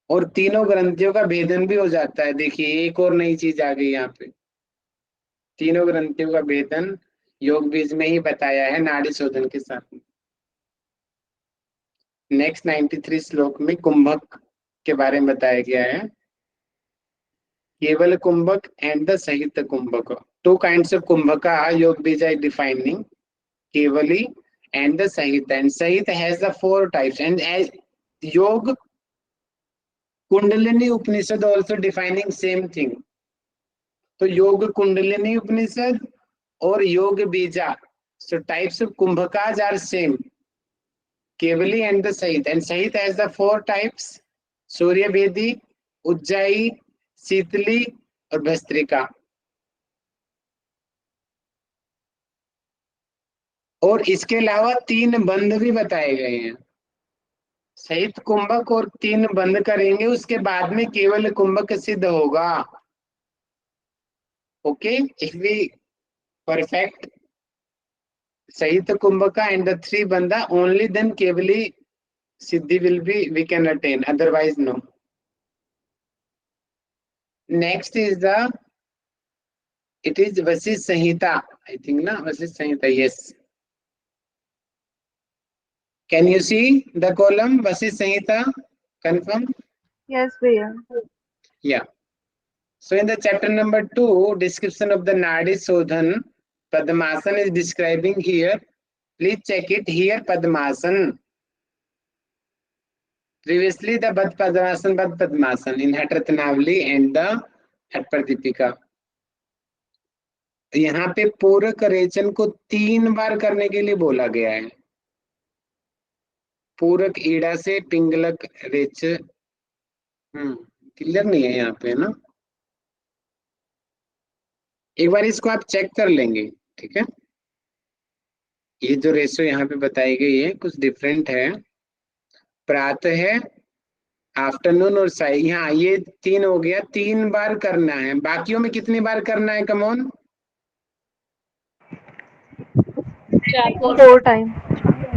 और तीनों ग्रंथियों का भेदन भी हो जाता है। देखिए एक और नई चीज आ गई यहाँ पे, तीनों ग्रंथियों का भेदन योग बीज में ही बताया है नाड़ी शोधन के साथ में। नेक्स्ट 93 श्लोक में कुंभक के बारे में बताया गया है। केवल कुंभक एंड द सहित कुंभक, टू काइंड्स ऑफ कुंभका योग बीज आई defining Kevali and the Sahita, and Sahita has the 4 types, and as Yog Kundalini Upanishad also defining same thing. तो योग कुंडलिनी उपनिषद और योग बीजा, so types of kumbhakas are same, Kevali and the Sahita, and Sahita has the 4 types, सूर्य भेदी, उज्जाई, शीतली और भस्त्रिका। और इसके अलावा 3 बंद भी बताए गए हैं। सहित कुंभक और 3 बंद करेंगे, उसके बाद में केवल कुंभक सिद्ध होगा। ओके, इफ वी परफेक्ट सहित कुंभका एंड द 3 बंदा, only then Kevali Siddhi will be we can attain, otherwise no. Next is the, it is Vashishtha Samhita, I think ना, Vashishtha Samhita, yes. Can you see the column Vasisth Samhita? Confirm? Yes, भैया. Yeah. So in the chapter number 2, description of the Nadi Shodhan, Padmasana is describing here. Please check it here, Padmasana. Previously the Bad Padmasana in Hat Ratnavali and the Hat Pradipika. यहाँ पे पूरक रेचन को 3 बार करने के लिए बोला गया है। पूरक ईड़ा से पिंगलक रेच, क्लियर नहीं है यहाँ पे ना, एक बार इसको आप चेक कर लेंगे, ठीक है। ये जो रेशो यहाँ पे बताई गई है कुछ डिफरेंट है। प्रातः है, आफ्टरनून और साई, यहाँ ये 3 हो गया, 3 बार करना है। बाकियों में कितनी बार करना है? Come on, 4 times.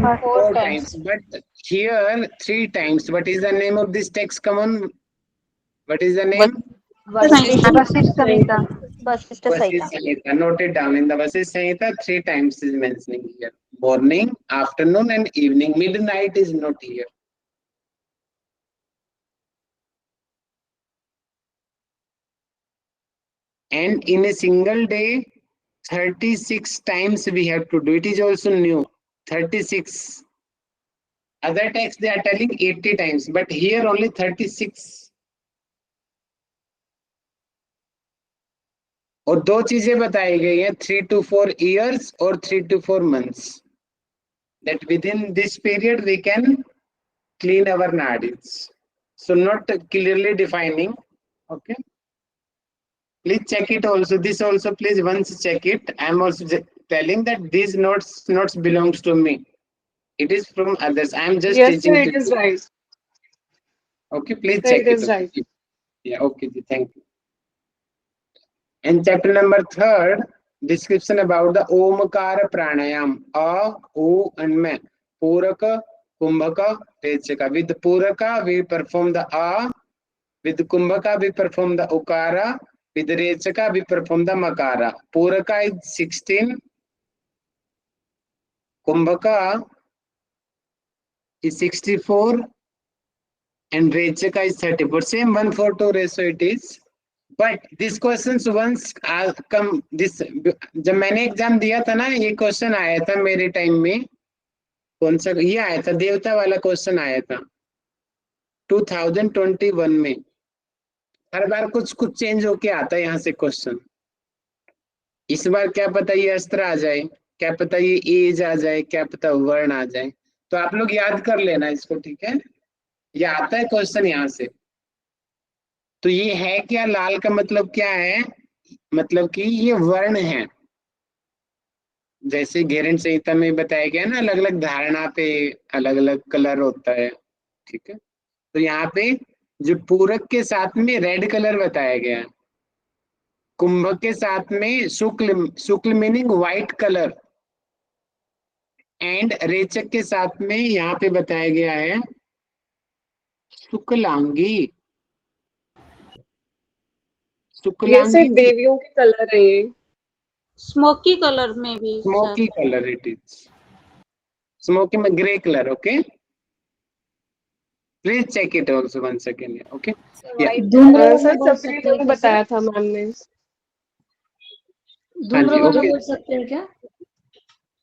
4 times, but here 3 times. What is the name of this text? Come on, What is the name? Vashishtha Samhita. Vashishtha Vasisth Samhita. Samhita. Note it down. In the Vasisth Samhita, 3 times is mentioning here. Morning, afternoon, and evening. Midnight is not here. And in a single day, 36 times we have to do. It is also new. 36. Other texts they are telling 80 times, but here only 36. और 2 चीजें बताई गई हैं, 3 to 4 years और 3 to 4 months. That within this period we can clean our nadis. So not clearly defining. Okay. Please check it also. This also please once check it. I am also telling that these notes belongs to me. It is from others. I am just Yes, teaching sir, to it is you. right. Okay, please Sir, check it it. is Okay. right. Yeah, okay, thank you. And chapter number 3, description about the Omkara Pranayam. A, O, and Me. Puraka, Kumbhaka, Rechaka. With Puraka, we perform the A. With Kumbhaka, we perform the Ukara. With Rechaka, we perform the Makara. Puraka is 16. Kumbhaka is 64. And Rechaka is 34. Same 1:4 ratio it is. But these questions once come this, जब मैंने exam दिया था ना, ये question आया था मेरे time में. कौन सा ये आया था? देवता वाला क्वेश्चन आया था 2021 में. हर बार कुछ कुछ चेंज होके आता है यहाँ से क्वेश्चन. इस बार क्या पता ये अस्त्र आ जाए, क्या पता ये एज आ जाए, क्या पता वर्ण आ जाए. तो आप लोग याद कर लेना इसको, ठीक है? ये आता है क्वेश्चन यहाँ से. तो ये है क्या? लाल का मतलब क्या है? मतलब कि ये वर्ण है. जैसे घेरंड संहिता में बताया गया ना, अलग अलग धारणा पे अलग अलग कलर होता है, ठीक है? तो यहाँ पे जो पूरक के साथ में रेड कलर बताया गया है, कुंभक के साथ में शुक्ल मीनिंग व्हाइट कलर, एंड रेचक के साथ में यहाँ पे बताया गया है शुक्लांगी. Yes, sir, शुक्लांगी देवियों के कलर है ये. Smoky color maybe, sir. Smoky colour it is. Smoky में grey colour. Okay, please check it also once again. Okay, sir सफेद रंग बताया था मैम ने. धूम्रवर्ण बोल सकते हैं क्या?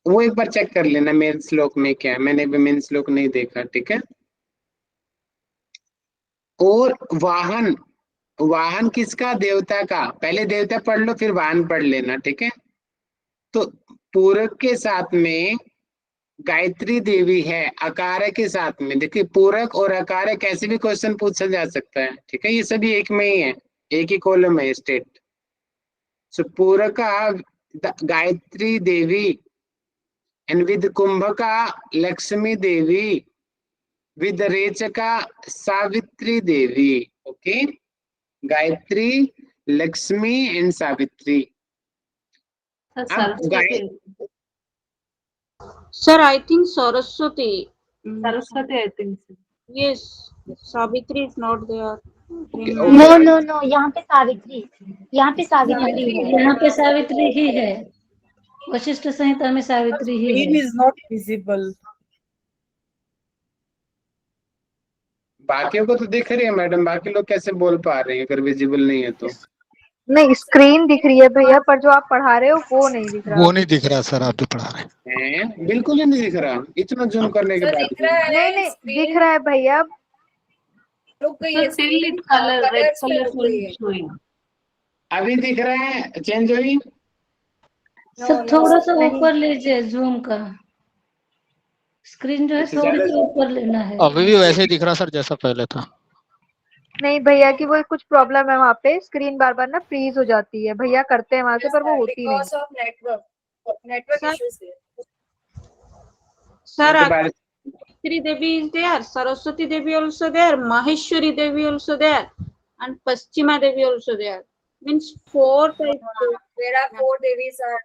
वो एक बार चेक कर लेना मेन श्लोक में क्या है. मैंने भी मेन श्लोक नहीं देखा, ठीक है? और वाहन, वाहन किसका? देवता का. पहले देवता पढ़ लो फिर वाहन पढ़ लेना, ठीक है? तो पूरक के साथ में गायत्री देवी है, अकारक के साथ में. देखिए पूरक और अकारक कैसे भी क्वेश्चन पूछा जा सकता है, ठीक है? ये सभी एक में ही है, एक ही कॉलम है state. So Puraka Gayatri Devi, and with Kumbhaka Lakshmi Devi, with Rechaka Savitri Devi. Okay, Gayatri, Lakshmi and Savitri. Sir, I think Saraswati. Saraswati, I think so. Yes, Savitri is not there. No no no, यहाँ पे सावित्री, यहाँ पे सावित्री है, यहाँ पे सावित्री ही है. वशिष्ठ संहिता में सावित्री ही Screen है. is not visible. बाकियों को तो दिख रही है मैडम, बाकी लोग कैसे बोल पा रहे हैं अगर विजिबल नहीं है तो? नहीं, स्क्रीन दिख रही है भैया, पर जो आप पढ़ा रहे हो वो नहीं दिख रहा. वो नहीं दिख रहा सर, आप जो पढ़ा रहे हैं? बिल्कुल ही नहीं दिख रहा, इतना जूम करने के बाद भी. नहीं दिख रहा है भैया. Still it color, red color is showing. अभी दिख रहा है? चेंज हुई? सब थोड़ा सा ऊपर लीजिए जूम का. स्क्रीन जो है थोड़ी सी ऊपर लेना है. अभी भी वैसे ही दिख रहा सर जैसा पहले था. नहीं भैया की वो कुछ प्रॉब्लम है, वहाँ पे स्क्रीन बार बार ना फ्रीज हो जाती है. भैया करते हैं वहां से, पर वो होती नहीं. Sir, Gayatri Devi is there, Saraswati Devi also there, Maheshwari Devi also there, and Paschima Devi also there. Means 4 types. There are 4 devis are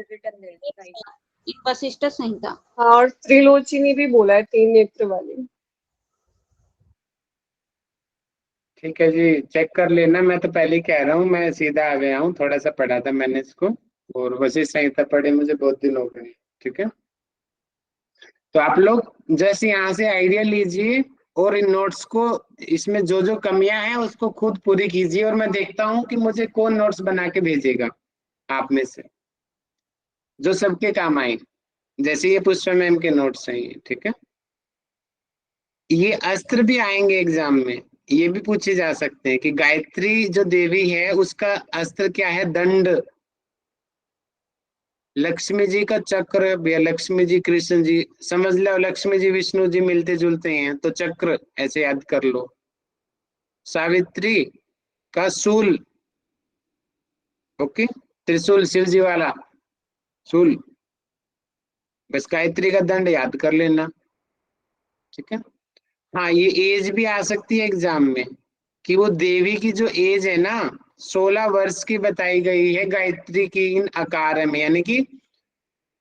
written there. Right. In Vasishtha Samhita. और त्रिलोचनी भी बोला है, 3 नेत्र वाली. ठीक है जी, चेक कर लेना। मैं तो पहले ही कह रहा हूँ, मैं सीधा आ गया हूँ, थोड़ा सा पढ़ा था मैंने इसको, और वशिष्ठ संहिता पढ़े मुझे बहुत दिन हो गए। ठीक है, तो आप लोग जैसे यहाँ से आइडिया लीजिए और इन नोट्स को, इसमें जो जो कमियां हैं उसको खुद पूरी कीजिए, और मैं देखता हूँ कि मुझे कौन नोट्स बना के भेजेगा आप में से, जो सबके काम आए। जैसे ये पुष्पा मैम के नोट्स हैं ये, ठीक है। ये अस्त्र भी आएंगे एग्जाम में, ये भी पूछे जा सकते हैं कि गायत्री जो देवी है उसका अस्त्र क्या है, दंड। लक्ष्मी जी का चक्र, भैया लक्ष्मी जी कृष्ण जी समझ लो, लक्ष्मी जी विष्णु जी मिलते जुलते हैं तो चक्र ऐसे याद कर लो। सावित्री का शूल, ओके, त्रिशूल शिव जी वाला शूल। बस गायत्री का दंड याद कर लेना, ठीक है। हाँ, ये एज भी आ सकती है एग्जाम में, कि वो देवी की जो एज है ना 16 वर्ष की बताई गई है गायत्री की इन आकार में, यानी कि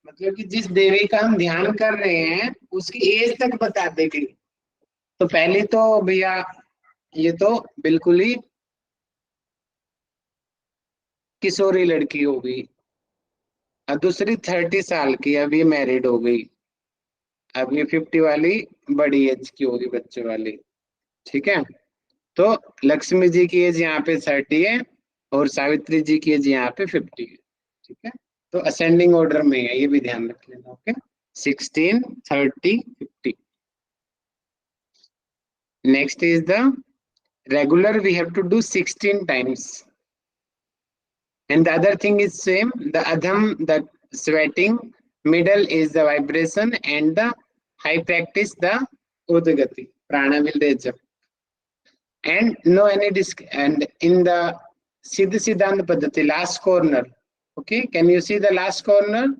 मतलब कि जिस देवी का हम ध्यान कर रहे हैं उसकी एज तक बता देगी। तो पहले तो भैया ये तो बिल्कुल ही किशोरी लड़की होगी, और दूसरी 30 साल की, अब ये मैरिड हो गई, अब ये 50 वाली बड़ी एज की होगी, बच्चे वाली। ठीक है, तो लक्ष्मी जी की एज यहाँ पे 30 है और सावित्री जी की एज यहाँ पे 50 है। ठीक है, तो असेंडिंग ऑर्डर में है, ये भी ध्यान रख लेना। Okay, 16, 30, 50। Next is the regular, we have to do 16 times, and the other thing is same, the adham, the sweating, middle is the vibration, and the high practice the udgati, prana will raise up, and no any disc. And in the siddha siddhanta paddhati last corner, okay, can you see the last corner?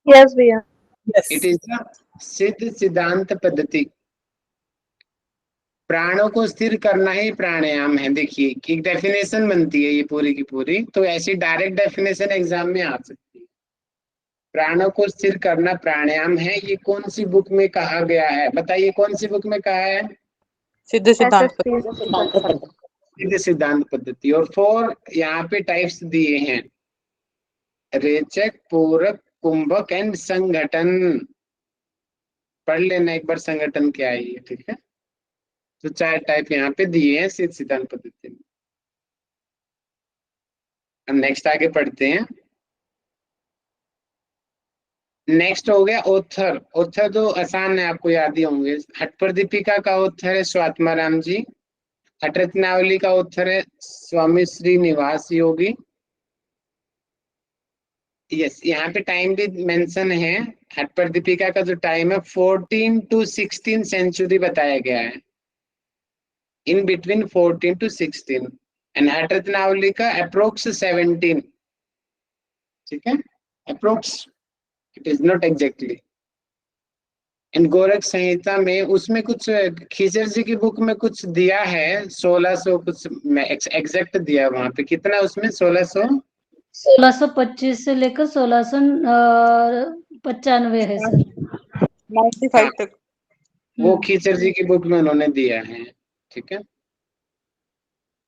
Yes, भैया. Yes. It is the siddha siddhanta paddhati, प्राणों को स्थिर करना ही प्राणायाम है। देखिए एक definition बनती है ये पूरी की पूरी, तो ऐसी डायरेक्ट डेफिनेशन एग्जाम में आ सकती है। प्राणों को स्थिर करना प्राणायाम है, ये कौन सी बुक में कहा गया है, बताइए कौन सी बुक में कहा है? सिद्ध सिद्धांत सिद्ध सिद्धांत पद्धति। और 4 यहाँ पे टाइप्स दिए हैं, रेचक, पूरक, कुंभक एंड संगठन। पढ़ लेना एक बार संगठन क्या है ये, ठीक है। तो 4 टाइप यहाँ पे दिए हैं सिद्ध सिद्धांत पद्धति में। अब नेक्स्ट आगे पढ़ते हैं। नेक्स्ट हो गया ओथर। ओथर तो आसान है, आपको याद ही होंगे। हटपर दीपिका का ओथर है स्वात्मा राम जी। हटरत्नावली का ओथर है स्वामी श्रीनिवास योगी। यस, यहाँ पे टाइम भी मेंशन है। हटपर दीपिका का जो टाइम है 14 to 16 सेंचुरी बताया गया है, in between 14 to 16, and Hatharatnavali का अप्रोक्स 17। ठीक है, approx, it is not exactly. And Gorakh Samhita में उसमें कुछ खीचर जी की बुक में कुछ दिया है 1600 कुछ एग्जैक्ट दिया, वहां पे कितना उसमें 1625 से लेकर 1695 है सर। 95 तक वो खीचर जी की बुक में उन्होंने दिया है। ठीक है,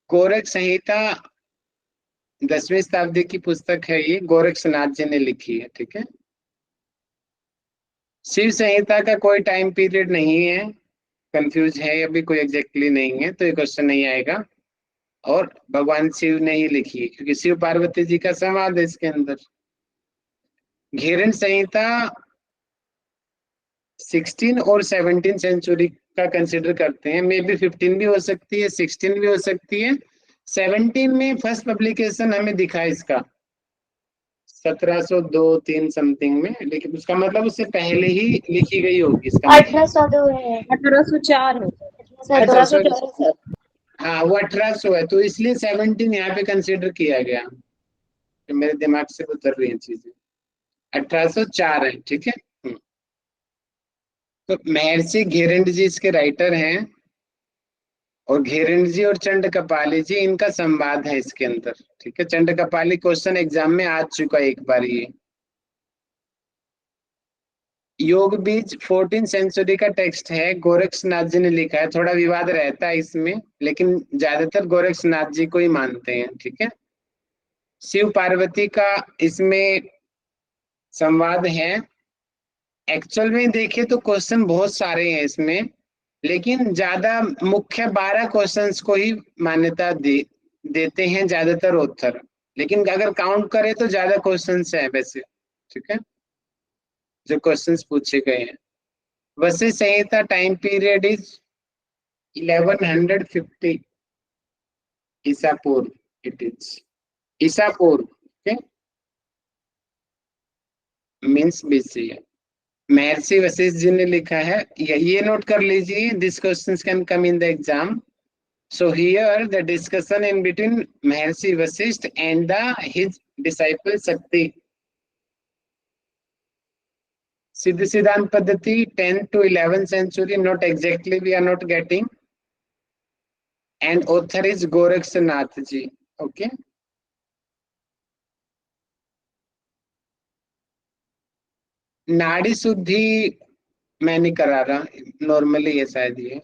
गोरख संहिता 10वीं शताब्दी की पुस्तक है, ये गोरक्षनाथ जी ने लिखी है। ठीक है, शिव संहिता का कोई टाइम पीरियड नहीं है, कंफ्यूज है अभी, कोई एग्जैक्टली नहीं है तो ये क्वेश्चन नहीं आएगा। और भगवान शिव ने ही लिखी है क्योंकि शिव पार्वती जी का संवाद है इसके अंदर। घेरन संहिता 16 और 17 सेंचुरी का कंसिडर करते हैं, मे बी 15 भी हो सकती है, 16 भी हो सकती है। 17 में फर्स्ट पब्लिकेशन हमें दिखा इसका 1702-3 समथिंग में, लेकिन उसका मतलब उससे पहले ही लिखी गई होगी इसका। 1802 है, 1804 है, 1804। हाँ वो 1800 है, तो इसलिए 17 यहाँ पे कंसिडर किया गया, तो मेरे दिमाग से उतर रही हैं चीजें। 1804 है, ठीक है। तो महर्षि घेरंड जी इसके राइटर हैं, और घेरंड जी और चंड कपाली जी इनका संवाद है इसके अंदर। ठीक है, चंड कपाली क्वेश्चन एग्जाम में आ चुका है एक बार ये। योग बीज 14th सेंचुरी का टेक्स्ट है, गोरक्षनाथ जी ने लिखा है। थोड़ा विवाद रहता है इसमें, लेकिन ज्यादातर गोरक्षनाथ जी को ही मानते हैं, ठीक है। शिव पार्वती का इसमें संवाद है। एक्चुअल में देखे तो क्वेश्चन बहुत सारे हैं इसमें, लेकिन ज्यादा मुख्य 12 क्वेश्चंस को ही मान्यता देते हैं ज्यादातर ऑथर, लेकिन अगर काउंट करें तो ज्यादा क्वेश्चंस हैं वैसे, ठीक है, जो क्वेश्चंस पूछे गए हैं। वशिष्ठ संहिता टाइम पीरियड इज 1150 ईसा पूर्व, इट इज ईसा पूर्व, ओके, मीन्स बीसी है। महर्षि वशिष्ठ जी ने लिखा है, ये नोट कर लीजिए, this questions can come in the exam. So here the discussion in between Maharshi Vasisht and his disciple Shakti. Siddhi Siddhant Paddhati 10th to 11th century, not exactly we are not getting. And author is Gorakhnath ji. Okay. नाड़ी शुद्धि मैं नहीं करा रहा, normally है शायद ये।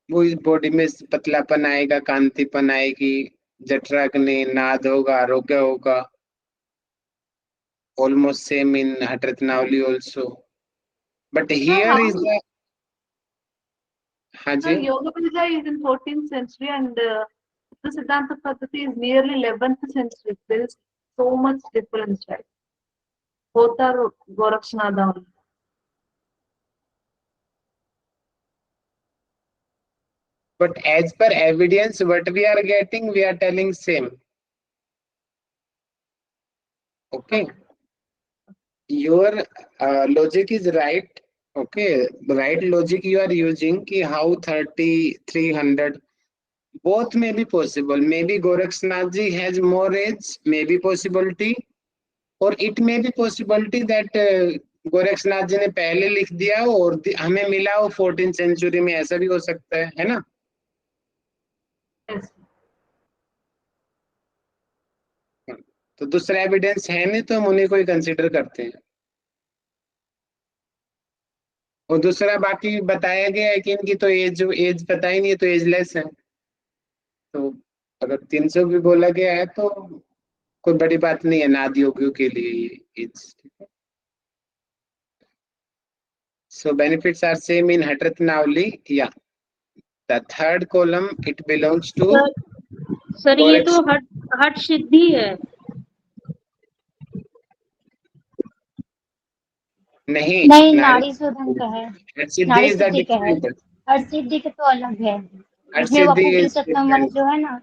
वो इस बॉडी में पतलापन आएगा, कांतिपन आएगी, जठराग्नि, नाद होगा, आरोग्य होगा। Almost same in Hatratnavali also, but here is the Yoga Vidya is in 14th century and the Siddhanta Paddhati is nearly 11th century. There is so much difference, right? Both are Gorakshanada. But as per evidence, what we are getting, we are telling same. Okay. Your logic is right. Okay, the right logic you are using ki how 30, 300, both may be possible. Maybe Gorakhnath ji has more age, maybe possibility, or it may be possibility that Gorakshnath जी ने पहले लिख दिया और हमें मिला वो 14th century में, ऐसा भी हो सकता है ना। तो दूसरा एविडेंस है नहीं तो हम उन्हीं को ही कंसिडर करते हैं। और दूसरा बाकी बताया गया है कि इनकी तो एज पता ही नहीं है, तो एजलेस है। तो अगर 300 भी बोला गया है तो कोई बड़ी बात नहीं है नाद योगियों के लिए ये as. So benefits are same in Hatratnavali. Yeah. The third column, it belongs to sir ये तो हट सिद्धि है। नहीं, नाड़ी शोधन का है। हट सिद्धि is the different. हट सिद्धि का तो अलग है। हट सिद्धि is नंबर जो है ना,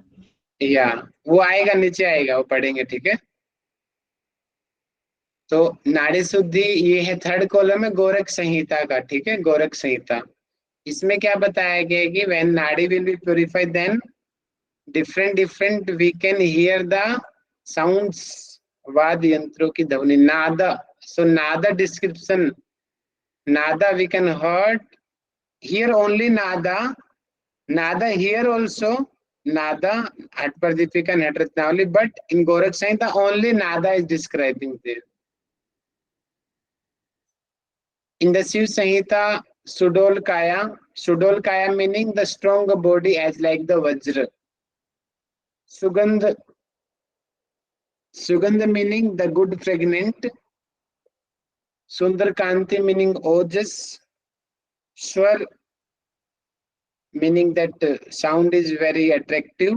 या वो आएगा, नीचे आएगा, वो पढ़ेंगे, ठीक है। तो नाड़ी शुद्धि ये है थर्ड कॉलम है गोरख संहिता का, ठीक है, गोरख संहिता। इसमें क्या बताया गया कि when nadi will be purified then different we can hear the sounds, वाद्य यंत्रों की ध्वनि, nada. So nada description, nada we can heard hear only nada here also nada at Pradipika and Hatratnavali, but in Gorakh Sanhita only nada is describing there. In the Shiv Sanhita, Sudolkaya meaning the strong body as like the Vajra. Sugandha meaning the good fragrant. Sundar Kanti meaning ojas. Swar meaning that sound is very attractive.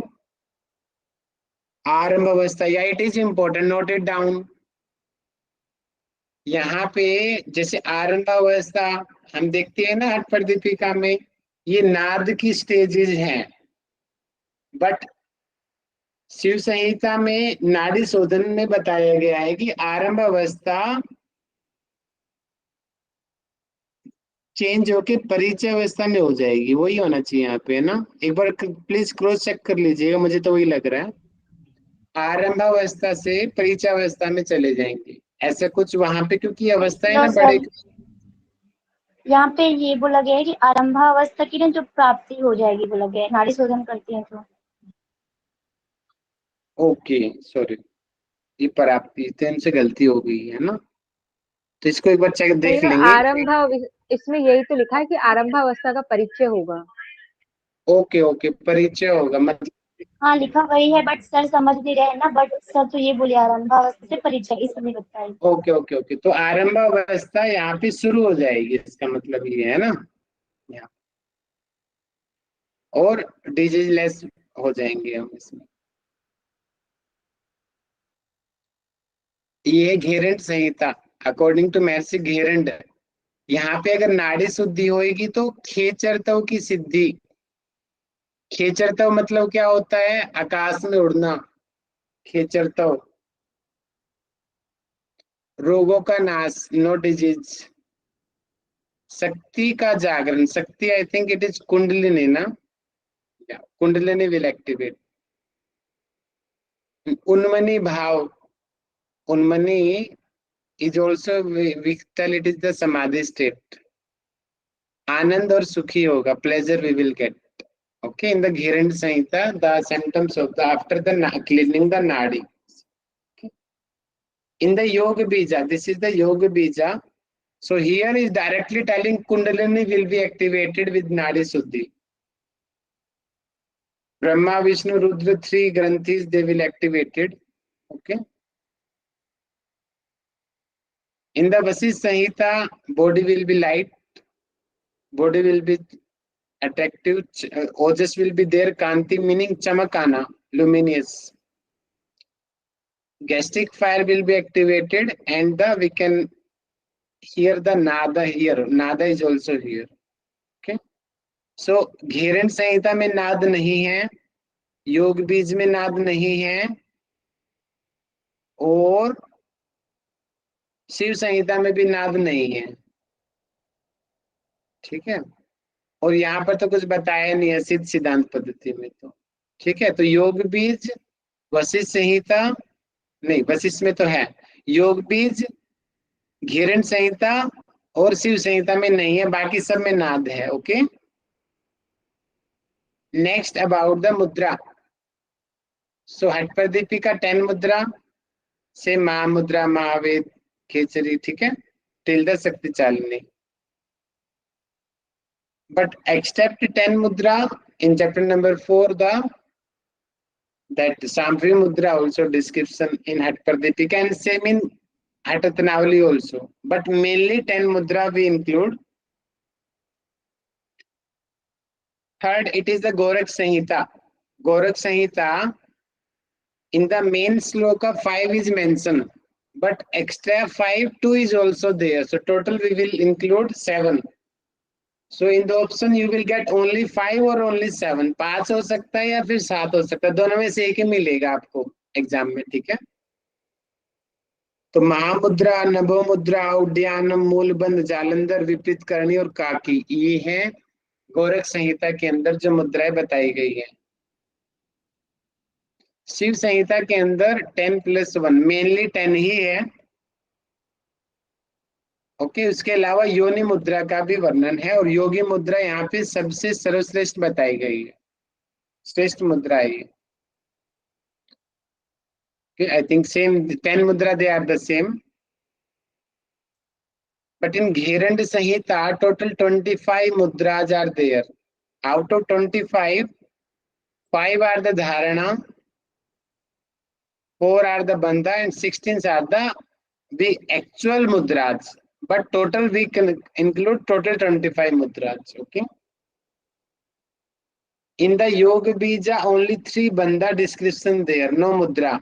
Arambhavastha, yeah, it is important, note it down. यहाँ पे जैसे आरंभावस्था हम देखते हैं ना हठ प्रदीपिका में, ये नाद की स्टेजेस हैं, बट शिव संहिता में नाड़ी शोधन में बताया गया है कि आरंभावस्था चेंज होके परिचय अवस्था में हो जाएगी, वही होना चाहिए यहाँ पे ना। एक बार प्लीज क्रॉस चेक कर लीजिएगा, मुझे तो वही लग रहा है, आरंभावस्था से परिचय अवस्था में चले जाएंगे, ऐसा कुछ वहां पे, क्योंकि अवस्थाएं ना बड़े। यहाँ पे ये बोला गया है कि आरंभावस्था की ना जो प्राप्ति हो जाएगी बोला गया है, नाड़ी शोधन करते हैं तो। ओके, सॉरी, ये प्राप्ति तो इनसे गलती हो गई है ना। तो इसको एक बार चेक देख भैया लेंगे। आरंभ, इसमें यही तो लिखा है कि आरंभावस्था का परिचय होगा। ओके ओके, परिचय होगा मतलब। हाँ लिखा वही है, बट सर समझ नहीं रहे हैं ना, बट सर तो ये बोले आरंभावस्था से परिचय, इसलिए बताइए। ओके ओके ओके, तो आरंभावस्था यहाँ पे शुरू हो जाएगी, इसका मतलब ये है ना, यहाँ और डिजीज लेस हो जाएंगे हम इसमें। ये घेरंड संहिता अकॉर्डिंग टू महर्षि घेरंड, यहाँ पे अगर नाड़ी शुद्धि होएगी तो खेचरतव की सिद्धि। खेचरतव मतलब क्या होता है? आकाश में उड़ना, खेचरतव। रोगों का नाश, नो डिजीज। शक्ति का जागरण, शक्ति I think it is kundalini ना, कुंडलिनी विल एक्टिवेट। उन्मनी भाव, उन्मनी is also vital, it is the samadhi state. आनंद और सुखी होगा, pleasure we will get. Okay, in the Ghirand Samhita, the symptoms of the after the cleaning the nadi. Okay. In the Yoga Bija, this is the Yoga Bija. So here is directly telling Kundalini will be activated with Nadi Suddhi. Brahma, Vishnu, Rudra, 3 Granthis, they will activated. Okay. In the Vasisth Samhita, body will be light, body will be attractive, ojas will be there, kanti meaning chamakana, luminous. Gastric fire will be activated, and we can hear the nada here. Nada is also here. Okay. So Gheranda संहिता में नाद नहीं है, योग बीज में नाद नहीं है, और शिव संहिता में भी नाद नहीं है। ठीक है, और यहाँ पर तो कुछ बताया नहीं है सिद्ध सिद्धांत पद्धति में तो। ठीक है, तो योग बीज, वशिष्ठ संहिता नहीं, वशिष्ठ में तो है, योग बीज, घेरंड संहिता और शिव संहिता में नहीं है, बाकी सब में नाद है। ओके, नेक्स्ट अबाउट द मुद्रा। सो हटप्रदीपिका 10 मुद्रा से महामुद्रा, महावेद, खेचरी, ठीक है, टिल द शक्ति चालिनी। But except 10 mudra in chapter number 4, that Sambhavi mudra also description in Hatpradipika, and same in Hatatnavali also. But mainly 10 mudra we include. Third, it is the Gorakh Samhita. Gorakh Samhita, in the main sloka 5 is mentioned, but extra 5, 2 is also there. So total we will include 7. So in the option you will get only 5 or only 7. 5 हो सकता है या फिर 7 हो सकता है, दोनों में से एक ही मिलेगा आपको एग्जाम में। ठीक है, तो महामुद्रा, नभो मुद्रा, उद्यानम, मूलबंध, जालंधर, विपरीत करणी और काकी, ये है गोरख संहिता के अंदर जो मुद्राएं बताई गई है। शिव संहिता के अंदर 10+1 मेनली 10 ही है। ओके, उसके अलावा योनि मुद्रा का भी वर्णन है, और योगी मुद्रा यहाँ पे सबसे सर्वश्रेष्ठ बताई गई है, श्रेष्ठ मुद्रा है। I think same 10 mudra, they are the same, but in Gheranda Samhita total 25 mudras are there. Out of 25, 5 are the dharana, 4 are the bandha, and 16 are the actual mudras. But total we can include total 25 mudras. Okay. In the Yoga Bija, only 3 bandha description there, no mudra.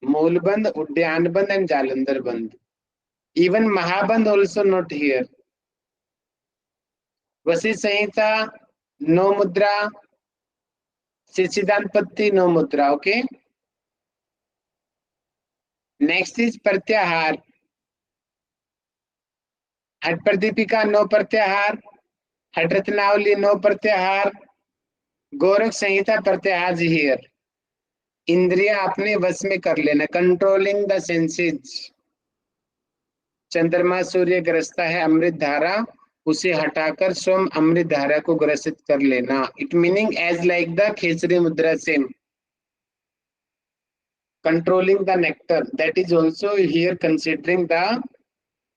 Moolbandh, Udyanbandh, and Jalandhar Bandh. Even Mahabandh also not here. Vasisth Samhita, no mudra. Siddhantapatti, no mudra. Okay. Next is Pratyahar. Hatpradipika, no Pratyahar. Hatratnavali, no Pratyahar. Gorakh Samhita, Pratyahar is here. इंद्रिया अपने वश में कर लेना, controlling the senses. चंद्रमा सूर्य ग्रस्त है अमृत धारा, उसे हटाकर स्वयं अमृत धारा को ग्रसित कर लेना। It meaning as like the Khechari mudra same. controlling the nectar. That is also here considering the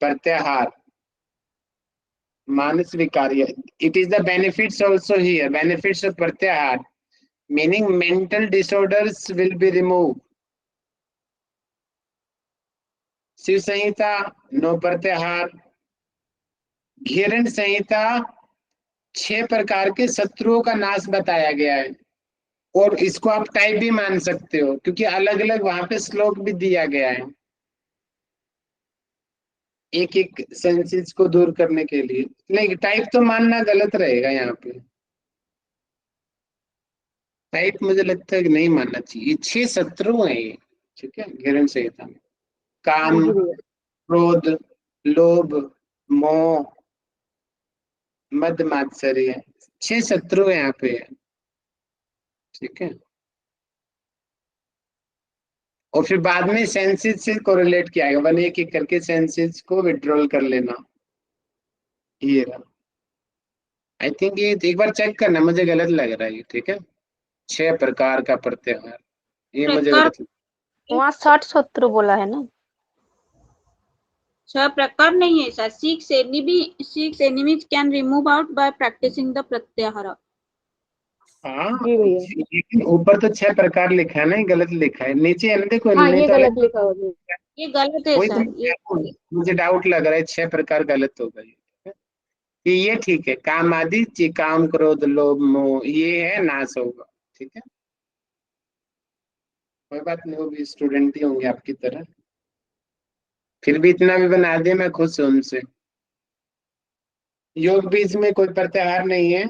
pratyahar. Manas vikarya. It is the benefits also here. Benefits of pratyahar. Meaning mental disorders will be removed. Shiva Samhita no pratyahara. घेरण संहिता 6 प्रकार के शत्रुओं का नाश बताया गया है, और इसको आप टाइप भी मान सकते हो क्योंकि अलग अलग वहां पे श्लोक भी दिया गया है एक एक सेंसेस को दूर करने के लिए. नहीं, टाइप तो मानना गलत रहेगा यहाँ पे. टाइप मुझे लगता है कि नहीं मानना चाहिए. 6 शत्रु हैं ये, ठीक है, घेरण संहिता में. काम, क्रोध, लोभ, मोह, मद मात्सर्य, 6 शत्रु यहाँ पे है, ठीक है. और फिर बाद में सेंसेस से कोरिलेट किया गया. वन एक एक करके सेंसेस को विड्रॉल कर लेना. ये रहा. आई थिंक ये एक बार चेक करना, मुझे गलत लग रहा है ये, ठीक है. 6 प्रकार का प्रत्याहार, ये मुझे गलत. वहाँ 60 शत्रु बोला है ना. 6 प्रकार नहीं है sir. 6 enemies can remove out by practicing the pratyahara. हाँ, लेकिन ऊपर तो 6 प्रकार लिखा है ना, ये गलत लिखा है. नीचे है ना, देखो. हाँ, ये गलत लिखा होगा. ये गलत है सर. ये मुझे डाउट लग रहा है 6 प्रकार गलत होगा ये ठीक है. काम आदि, काम, क्रोध, लोभ, मोह, ये है नाश होगा, ठीक है. कोई बात नहीं, वो भी स्टूडेंट ही होंगे आपकी तरह. फिर भी इतना भी बना दिया, मैं खुश हूं उनसे. योग बीज में कोई प्रत्याहार नहीं है.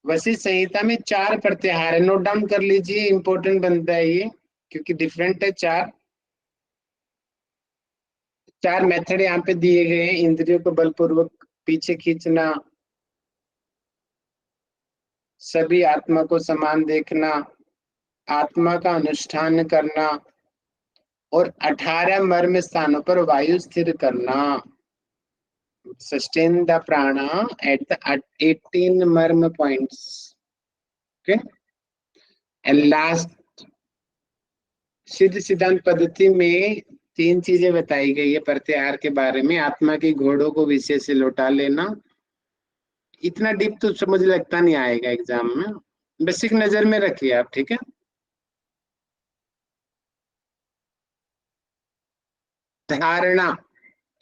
वशिष्ठ संहिता में 4 प्रत्याहार है. नोट डाउन कर लीजिए, इंपॉर्टेंट बनता है ये क्योंकि डिफरेंट है. 4 मेथड यहाँ पे दिए गए हैं. इंद्रियों को बलपूर्वक पीछे खींचना, सभी आत्मा को समान देखना, आत्मा का अनुष्ठान करना, और 18 मर्म स्थानों पर वायु स्थिर करना. सस्टेन द प्राणा एट द 18 मर्म पॉइंट्स. ओके. एंड लास्ट सिद्ध सिद्धांत पद्धति में 3 चीजें बताई गई है प्रत्याहार के बारे में. आत्मा के घोड़ों को विषय से लौटा लेना. इतना डीप तो समझ लगता नहीं आएगा एग्जाम में, बेसिक नजर में रखिए आप, ठीक है. धारणा,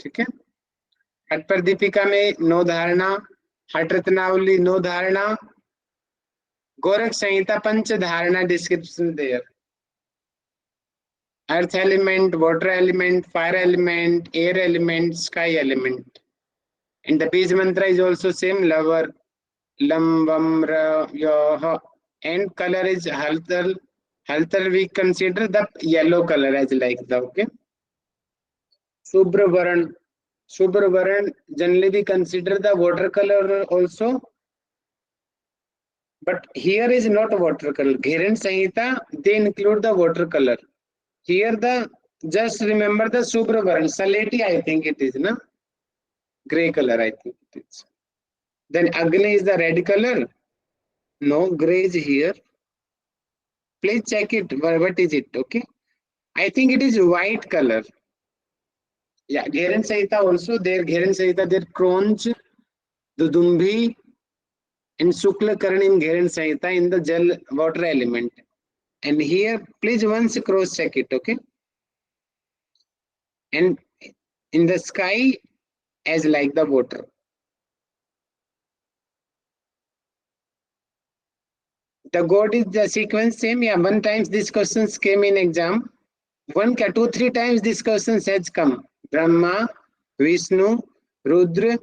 ठीक है. हट पर दीपिका में 9 धारणा, हट रत्नावली 9 धारणा, Gorakh Samhita 5 dharana description there. Earth element, water element, fire element, air element, sky element. And the Bij mantra is also same. Lover, lam, vam, ra, yah. And color is haltar. Haltar we consider the yellow color as like the, okay. Subra varan. Subra varan generally we consider the watercolor also. But here is not watercolor. Ghiran Sanhita, they include the watercolor. Here the, just remember the Subra varan. Salati I think it is, na? Gray color I think it is. Then Agni is the red color. No, gray is here. Please check it. What is it? Okay. I think it is white color. Yeah, Gheran Sanhita also there. Gheran Sanhita there. Kronj, Dudumbi, and Shukla Karan in Gheran Sanhita in the Jal water element. And here, please once cross check it. Okay. And in the sky, as like the water. The God is the sequence same. Yeah, 1 times these questions came in exam. 2, 3 times these questions has come. Brahma, Vishnu, Rudra,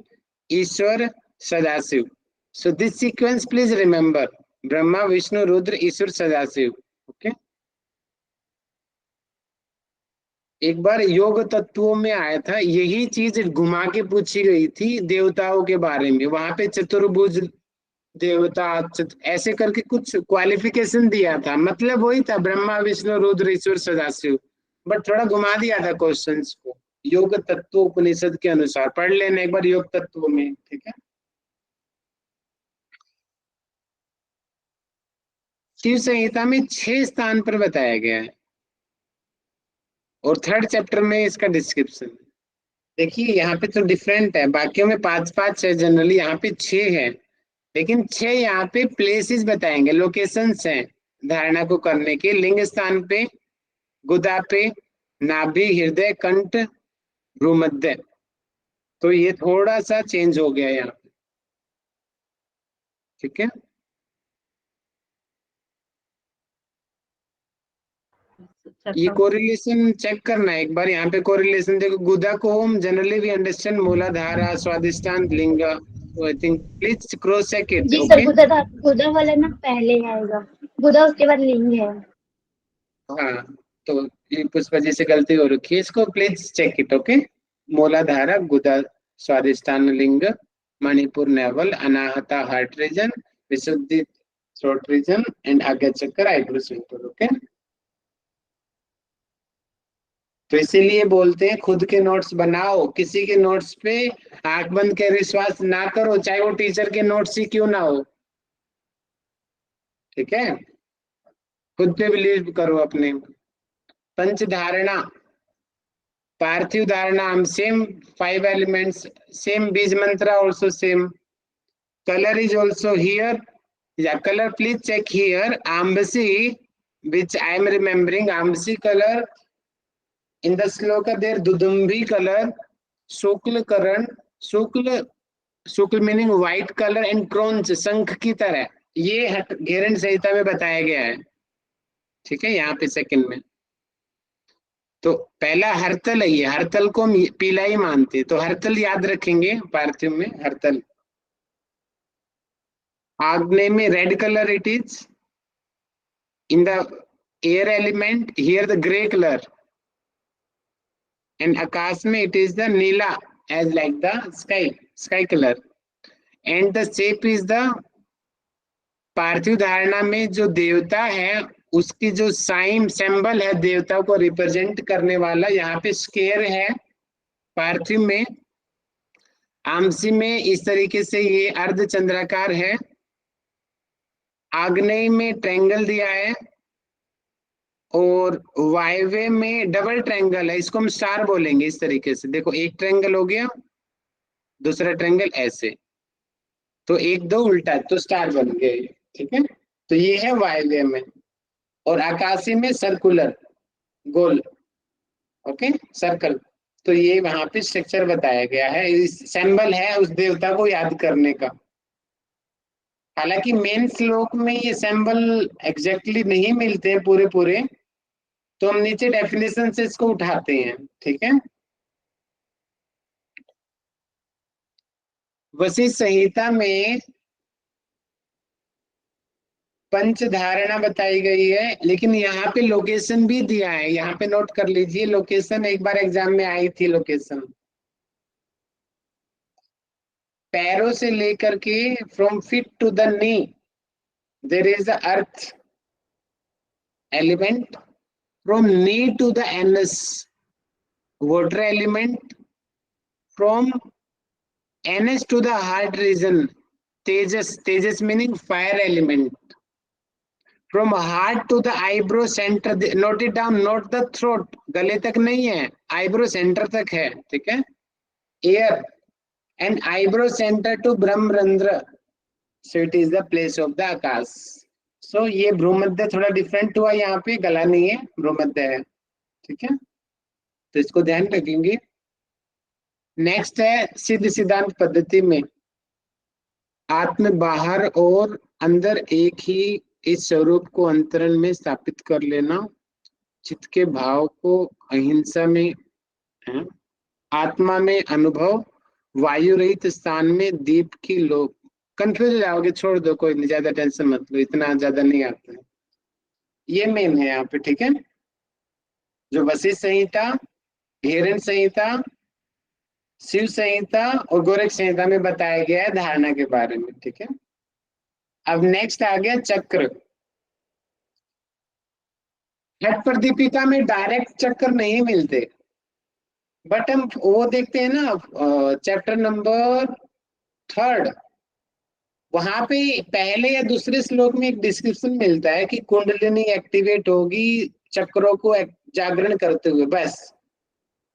Ishwar, Sadasiv. So this sequence please remember. Brahma, Vishnu, Rudra, Ishwar, Sadasiv. Okay. एक बार योग तत्वों में आया था, यही चीज घुमा के पूछी गई थी देवताओं के बारे में. वहां पे चतुर्भुज देवता ऐसे करके कुछ क्वालिफिकेशन दिया था. मतलब वही था ब्रह्मा, विष्णु, रुद्र, ईश्वर, सदाशिव, बट थोड़ा घुमा दिया था क्वेश्चंस को योग तत्व उपनिषद के अनुसार. पढ़ लेना एक बार योग तत्वों में, ठीक है. शिव संहिता में 6 स्थान पर बताया गया है और 3rd चैप्टर में इसका डिस्क्रिप्शन। देखिए यहाँ पे तो डिफरेंट है, बाकियों में 5-5 है जनरली, यहाँ पे 6 है, लेकिन 6 यहाँ पे प्लेसेस बताएंगे, लोकेशंस हैं धारणा को करने के। लिंग स्थान पे, गुदा पे, नाभि, हृदय, कंठ, भ्रूमध्य। तो ये थोड़ा सा चेंज हो गया यहाँ पे, ठीक है। ये कोरिलेशन चेक करना है एक बार, यहाँ पे कोरिलेशन देखो, गुदा को हम generally we understand muladhara, swadhisthana, ling, I think please cross check it. जी सर, गुदा वाला ना पहले आएगा, गुदा उसके बाद लिंग है। हाँ, तो ये कुछ वजह से गलती हो रखी है, इसको please check it. Okay, Muladhara, Guda, Swadhisthana, Linga, Manipura navel, Anahata heart region, Vishuddhi throat region and Ajna chakra eyebrow centre. Okay, तो इसीलिए बोलते हैं खुद के नोट्स बनाओ, किसी के नोट्स पे आंख बंद के विश्वास ना करो, चाहे वो टीचर के नोट्स ही क्यों ना हो, ठीक है। खुद पे बिलीव करो अपने। पंच धारणा, पार्थिव धारणा, सेम 5 elements, सेम बीज मंत्र also same. Color is also here. Yeah, color please check here. Ambasi, which I am remembering, Ambasi color. In the sloka there, Dudumbi color, Shukla Karan, Shukla meaning white color and crunch, शंख की तरह। ये घेरन संहिता में बताया गया है, ठीक है। यहाँ पे सेकंड में तो पहला हरतल है, ये हरतल को पीला ही मानते, तो हरतल याद रखेंगे पार्थिव में, हरतल। आग्नेय में red colour it is, in the air element here the grey colour, and आकाश में इट इज द नीला as like the sky colour, and the shape is the, पार्थिव धारणा में जो देवता है उसकी जो साइन सिंबल है देवता को रिप्रेजेंट करने वाला, यहाँ पे स्केयर है पार्थिव में। आमसी में इस तरीके से ये अर्ध चंद्राकार है, आग्नेय में ट्रायंगल दिया है, और वायव्य में डबल ट्रायंगल है, इसको हम स्टार बोलेंगे इस तरीके से। देखो एक ट्रायंगल हो गया, दूसरा ट्रायंगल ऐसे, तो 1-2 उल्टा तो स्टार बन गए, ठीक है। तो ये है वायव्य में, और आकाशी में सर्कुलर, गोल, ओके, सर्कल। तो ये वहां पे स्ट्रक्चर बताया गया है, सिंबल है उस देवता को याद करने का। हालांकि मेन श्लोक में ये सिंबल एग्जैक्टली नहीं मिलते हैं पूरे, तो हम नीचे डेफिनेशन से इसको उठाते हैं, ठीक है। वशिष्ठ संहिता में पंच धारणा बताई गई है, लेकिन यहाँ पे लोकेशन भी दिया है, यहाँ पे नोट कर लीजिए लोकेशन, एक बार एग्जाम में आई थी लोकेशन। पैरों से लेकर के from feet to the knee there is the earth element, from knee to the anus water element, from anus to the heart region tejas meaning fire element, from heart to the eyebrow centre, note it down, note the throat, गले तक नहीं है, eyebrow centre तक है, ठीक है। Air and eyebrow centre to ब्रह्मरंध्र, so it is the place of the आकाश। सो ये भ्रूमध्य थोड़ा डिफरेंट हुआ, यहाँ पे गला नहीं है, भ्रूमध्य है, ठीक है, तो इसको ध्यान रखेंगे। नेक्स्ट है सिद्ध सिद्धांत पद्धति में आत्म बाहर और अंदर एक ही इस स्वरूप को अंतरण में स्थापित कर लेना, चित्त के भाव को अहिंसा में है, आत्मा में अनुभव, वायु रहित स्थान में दीप की लोक। कंफ्यूज हो जाओगे, छोड़ दो, कोई नहीं, ज्यादा टेंशन मत लो, इतना ज्यादा नहीं आता है, ये मेन है यहाँ पे, ठीक है। जो वशिष्ठ संहिता, हिरण संहिता, शिव संहिता और गोरख संहिता में बताया गया है धारणा के बारे में, ठीक है। अब नेक्स्ट आ गया चक्र। घट प्रदीपिका में डायरेक्ट चक्र नहीं मिलते, बट हम वो देखते हैं ना, चैप्टर नंबर 3 वहां पे पहले या दूसरे श्लोक में एक डिस्क्रिप्शन मिलता है कि कुंडलिनी एक्टिवेट होगी चक्रों को जागरण करते हुए, बस,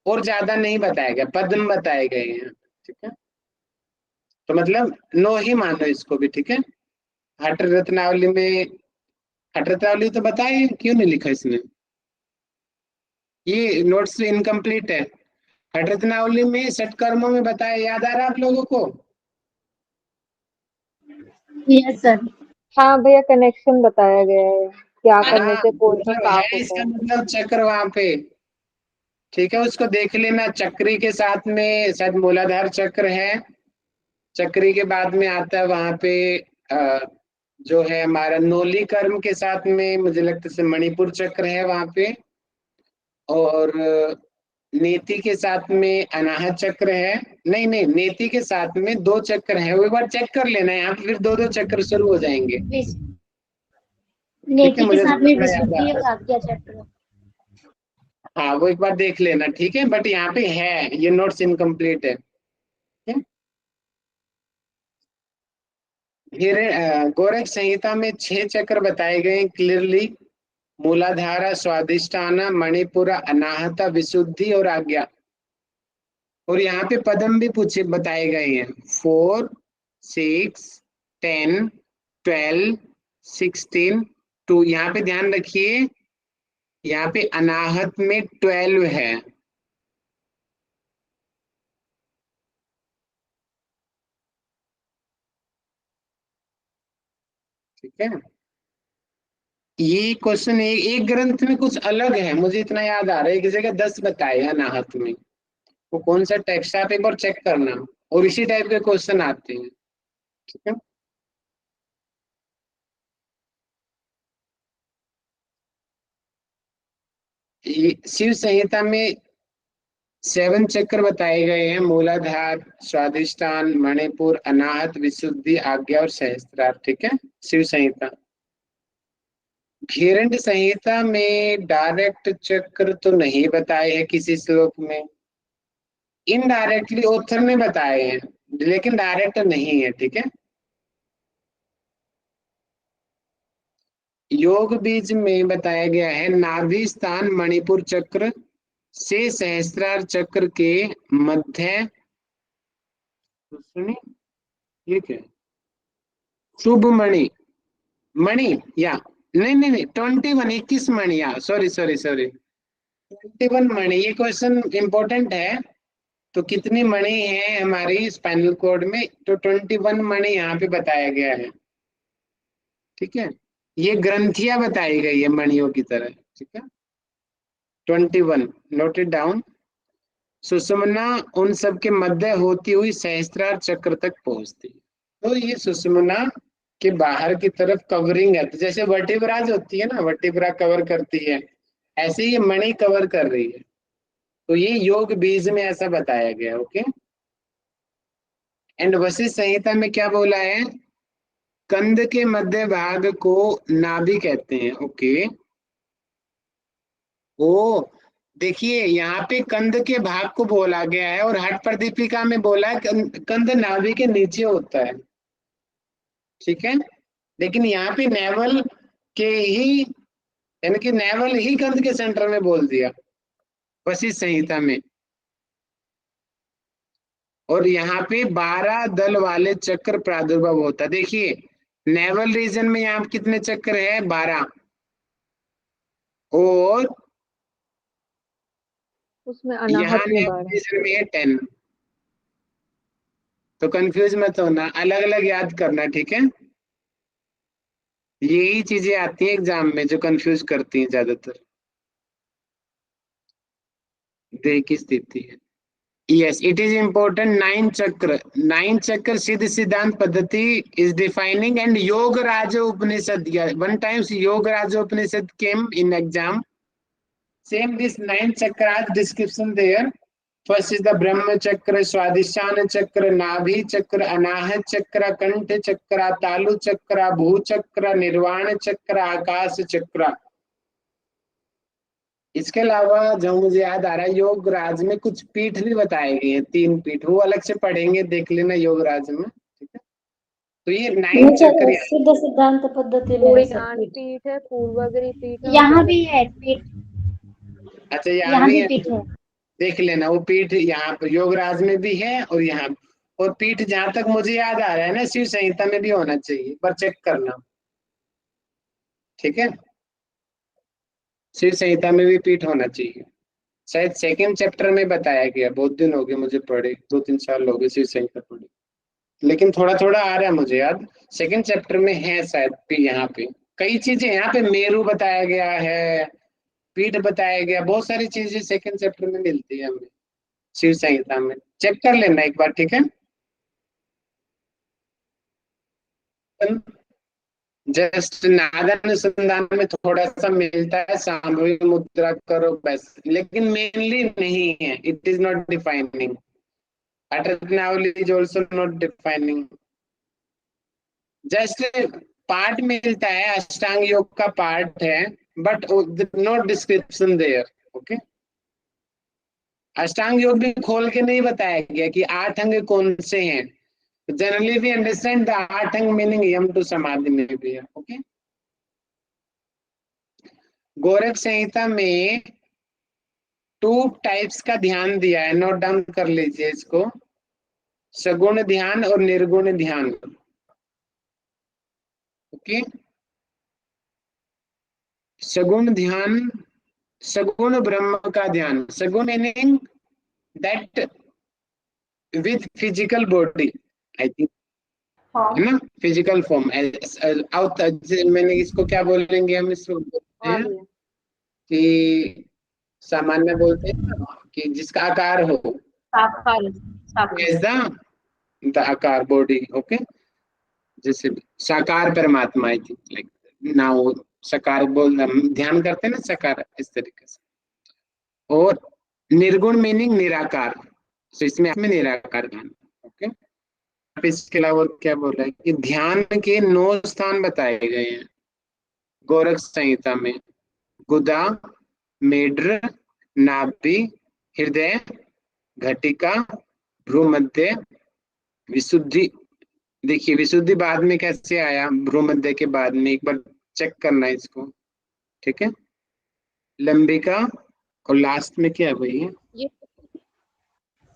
और ज्यादा नहीं बताया गया, पद्म बताए गए हैं। ठीक है, तो मतलब नो ही मानो इसको भी। ठीक है, हठ रत्नावली में, हठ रत्नावली तो बताए, क्यों नहीं लिखा इसने, ये नोट्स इनकम्प्लीट है। हठ रत्नावली में षटकर्मों में बताया, याद आ रहा है आप लोगों को? Yes sir. हाँ भैया, कनेक्शन बताया गया है, क्या करने हाँ, से कोई मतलब साफ है होता इसका है। मतलब चक्र वहां पे। ठीक है, उसको देख लेना। चक्री के साथ में शायद मूलाधार चक्र है, चक्री के बाद में आता है वहां पे जो है हमारा नोली कर्म के साथ में मुझे लगता है मणिपुर चक्र है वहां पे, और नेति के साथ में अनाहत चक्र है। नहीं नहीं, नेति के साथ में 2 चक्र है, वो एक बार चेक कर लेना, यहाँ पे फिर 2-2 चक्र शुरू हो जाएंगे। ठीक है, नेति के मुझे साथ थोड़ा में थोड़ा याद आ विशुद्धि रहा और है। आज्ञा चक्र। हाँ, वो एक बार देख लेना। ठीक है, बट यहाँ पे है, ये नोट्स इनकम्प्लीट है। फिर गोरख संहिता में 6 चक्र बताए गए क्लियरली, मूलाधारा, स्वादिष्ठाना, मणिपुरा, अनाहता, विशुद्धि और आज्ञा। और यहाँ पे पदम भी पूछे बताए गए हैं, 4, 6, 10, 12, 16, 2। यहाँ पे ध्यान रखिए, यहाँ पे अनाहत में 12 है। ठीक है, ये क्वेश्चन एक ग्रंथ में कुछ अलग है, मुझे इतना याद आ रहा है, एक जगह 10 बताए अनाहत में, वो कौन सा टेक्स्ट आप एक बार चेक करना, और इसी टाइप के क्वेश्चन आते हैं। ठीक है, ये शिव संहिता में 7 चक्र बताए गए हैं, मूलाधार, स्वादिष्ठान, मणिपुर, अनाहत, विशुद्धि, आज्ञा और सहस्त्रार। ठीक है, शिव संहिता। घेरंड संहिता में डायरेक्ट चक्र तो नहीं बताए हैं किसी श्लोक में, इनडायरेक्टली ऑथर ने बताए हैं, लेकिन डायरेक्ट नहीं है। ठीक है, योग बीज में बताया गया है, नाभि स्थान मणिपुर चक्र से सहस्त्रार चक्र के मध्य, सुनिए, ये क्या है? शुभ मणि, मणि या नहीं नहीं नहीं, 21, 21 मणि, या सॉरी सॉरी सॉरी, 21 मणि। ये क्वेश्चन इंपॉर्टेंट है। तो कितनी मणि है हमारी स्पाइनल कॉर्ड में, तो 21 मणि यहाँ पे बताया गया है। ठीक है, ये ग्रंथियां बताई गई है मणियों की तरह। ठीक है, 21 नोटेड डाउन। सुषुम्ना उन सब के मध्य होती हुई सहस्त्रार चक्र तक पहुंचती है। तो ये सुषुम्ना के बाहर की तरफ कवरिंग है, तो जैसे वर्टिब्राज होती है ना, वर्टिब्रा कवर करती है, ऐसे ये मणि कवर कर रही है। तो ये योग बीज में ऐसा बताया गया। ओके, एंड वशिष्ठ संहिता में क्या बोला है, कंध के मध्य भाग को नाभि कहते हैं। ओके, ओ देखिए, यहाँ पे कंध के भाग को बोला गया है, और हठ प्रदीपिका में बोला है कंध नाभि के नीचे होता है। ठीक है, लेकिन यहाँ पे नेवल के ही, यानी कि नेवल ही कंध के सेंटर में बोल दिया वशिष्ठ संहिता में। और यहाँ पे 12 दल वाले चक्र प्रादुर्भाव होता है। देखिए, नेवल रीजन में यहाँ कितने चक्र है, 12, और उसमें यहाँ अनाहत में नेवल 12। रीजन में है 10। तो कंफ्यूज मत होना, अलग अलग याद करना। ठीक है, यही चीजें आती है एग्जाम में जो कंफ्यूज करती हैं ज्यादातर। देह की स्थिति है, yes, it is important. 9 चक्र सिद्ध सिद्धांत पद्धति is defining, and योग राज उपनिषद, one times योग राज उपनिषद came in exam. Same this 9 chakras description there. First is the Brahma chakra, Swadhisthana chakra, Nabhi chakra, Anahat chakra, Kantha chakra, Talu chakra, Bhu chakra, Nirvana chakra, Akash chakra. इसके अलावा जो मुझे याद आ रहा है, योग राज में कुछ पीठ भी बताए गए हैं, 3 पीठ, वो अलग से पढ़ेंगे, देख लेना योग राज में। ठीक है, तो ये 9 चक्कर सिद्ध सिद्धांत पद्धति में है सर ध्यान पीठ। पीठ है, पूर्वाग्री पीठ है, यहाँ भी है पीठ, अच्छा यहाँ यहाँ भी भी है, पीठ है। देख लेना वो पीठ यहाँ पर योगराज में भी है और यहाँ, और पीठ जहां तक मुझे याद आ रहा है ना शिव संहिता में भी होना चाहिए, पर चेक करना, ठीक है। शिव संहिता में भी पीठ होना चाहिए, शायद सेकंड चैप्टर में बताया गया, बहुत दिन हो गए मुझे पढ़े, 2-3 साल हो गए शिव संहिता पढ़े, लेकिन थोड़ा थोड़ा आ रहा है मुझे याद, सेकंड चैप्टर में है शायद यहाँ पे कई चीजें, यहाँ पे मेरू बताया गया है, पीठ बताया गया, बहुत सारी चीजें सेकंड चैप्टर में मिलती है हमें शिव संहिता में, चेक कर लेना एक बार, ठीक है। जस्ट नादानुसंधान में थोड़ा सा मिलता है, सामूहिक मुद्रा करो बस, लेकिन मेनली नहीं है, it is not defining, alternatively is also not defining, just part मिलता है, अष्टांग योग का पार्ट है, but no description there, okay. Ashtanga Yoga भी खोल के नहीं बताया गया कि 8 अंग कौन से हैं, जनरली वी अंडरस्टैंड द 8 अंग मीनिंग यम टू समाधि में भी है, ओके। गोरख संहिता में 2 टाइप्स का ध्यान दिया है, नोट डाउन कर लीजिए इसको, सगुण ध्यान और निर्गुण ध्यान, ओके। सगुण ध्यान, सगुण ब्रह्म का ध्यान, सगुण meaning that with physical body, I think है ना, फिजिकल फॉर्म, मैंने इसको क्या बोलेंगे हम, इसको बोलते हैं कि सामान्य बोलते हैं ना, कि जिसका आकार हो, द आकार बॉडी, ओके, जैसे साकार परमात्मा, आई थिंक लाइक नाउ साकार बोल ध्यान करते हैं ना साकार, इस तरीके से। और निर्गुण मीनिंग निराकार, तो इसमें निराकार ध्यान, ओके। इसके अलावा क्या बोला है कि ध्यान के 9 स्थान बताए गए हैं गोरख संहिता में, गुदा, मेढ्र, नाभि, हृदय, घटिका, भ्रूमध्य, विशुद्धि। देखिए विशुद्धि बाद में कैसे आया, भ्रूमध्य के बाद में, एक बार चेक करना है इसको, ठीक है। लंबिका और लास्ट में क्या है भैया,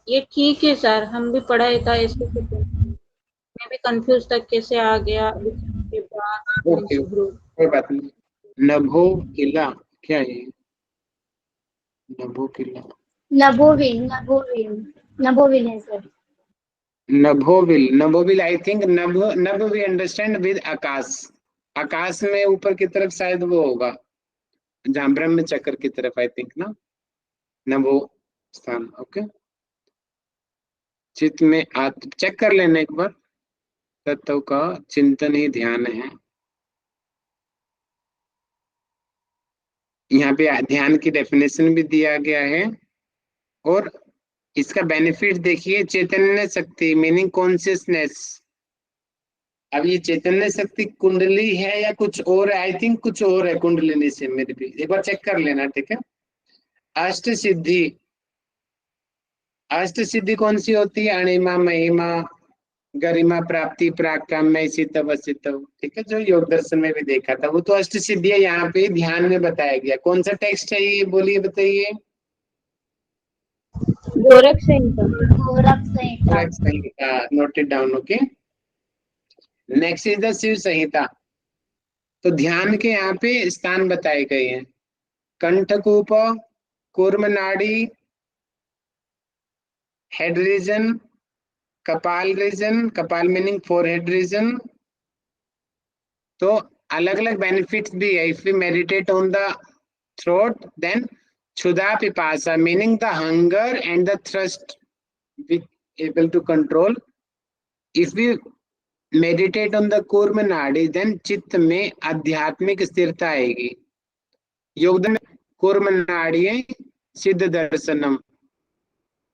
ये ठीक है सर, हम भी पढ़ाई था इसको, मैं भी कंफ्यूज था कैसे आ गया के बाद। ओके कोई बात नहीं। नभो किला क्या है, नभो किला, नभोविल, नभोविल, नभोविल है सर। नभोविल, नभोविल आई थिंक, नभ वी अंडरस्टैंड विद आकाश, आकाश में ऊपर की तरफ शायद वो होगा, जहां ब्रह्म चक्र की तरफ, आई थिंक ना, नभो स्थान, ओके। चित्त में चेक कर लेना एक बार, तत्व का चिंतन ही ध्यान है, यहाँ पे ध्यान की डेफिनेशन भी दिया गया है, और इसका बेनिफिट देखिए, चैतन्य शक्ति मीनिंग कॉन्शियसनेस। अब ये चैतन्य शक्ति कुंडली है या कुछ और है, आई थिंक कुछ और है कुंडलिनी से, मेरे भी एक बार चेक कर लेना, ठीक है। अष्ट सिद्धि, अष्ट सिद्धि कौन सी होती है, अणिमा, महिमा, गरिमा, प्राप्ति, प्राकाम्य, सितव, ठीक है, जो योग दर्शन में भी देखा था, वो तो अष्ट सिद्धि है, यहाँ पे ध्यान में बताया गया। कौन सा टेक्स्ट है ये, बोलिए बताइए। Gorakh Samhita, Gorakh Samhita, Gorakh Samhita, note it down, okay. Next is the Shiva Samhita. तो ध्यान के यहाँ पे स्थान बताए गए हैं, कंठकूप, कूर्म नाड़ी, हेड रीजन, कपाल रीजन, कपाल मीनिंग फोरहेड रीजन। तो अलग अलग बेनिफिट्स भी है, if we meditate on the throat then क्षुधा पिपासा meaning the hunger and the thrust we able to control. If we meditate on the कूर्म नाड़ी देन चित्त में आध्यात्मिक स्थिरता आएगी। योगदान कूर्म नाड़ी है सिद्ध दर्शनम,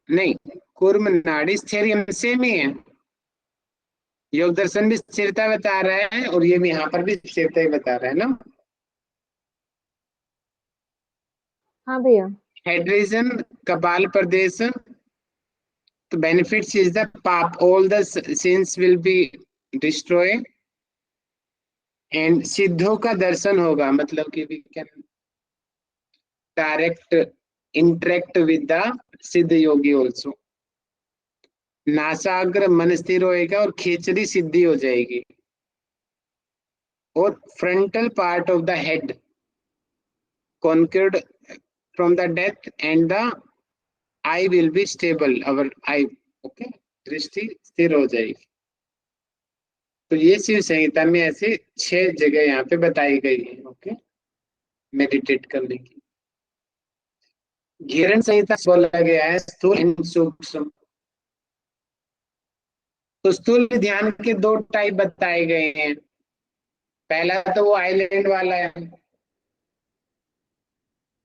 नहीं कूर्म नाड़ी स्थैर्यम सेम ही है, योग दर्शन भी स्थिरता बता रहा है और ये भी यहाँ पर भी स्थिरता ही बता रहा है ना। हाँ भैया। हेड रीजन कपाल प्रदेश, तो बेनिफिट्स इज द पाप, all the sins will be destroy and सिद्धों का दर्शन होगा, मतलब कि we can direct interact with the siddha yogi also. नासाग्र मन स्थिर होएगा और खेचरी सिद्धि हो जाएगी। और frontal part of the head conquered from the death and the eye will be stable, our eye, okay, दृष्टि स्थिर हो जाएगी। तो ये शिव संहिता में ऐसे 6 जगह यहाँ पे बताई गई है, ओके, मेडिटेट करने की। घेरण संहिता बोला गया है स्थूल एंड सूक्ष्म। तो स्थूल ध्यान के 2 टाइप बताए गए हैं। पहला तो वो आइलैंड वाला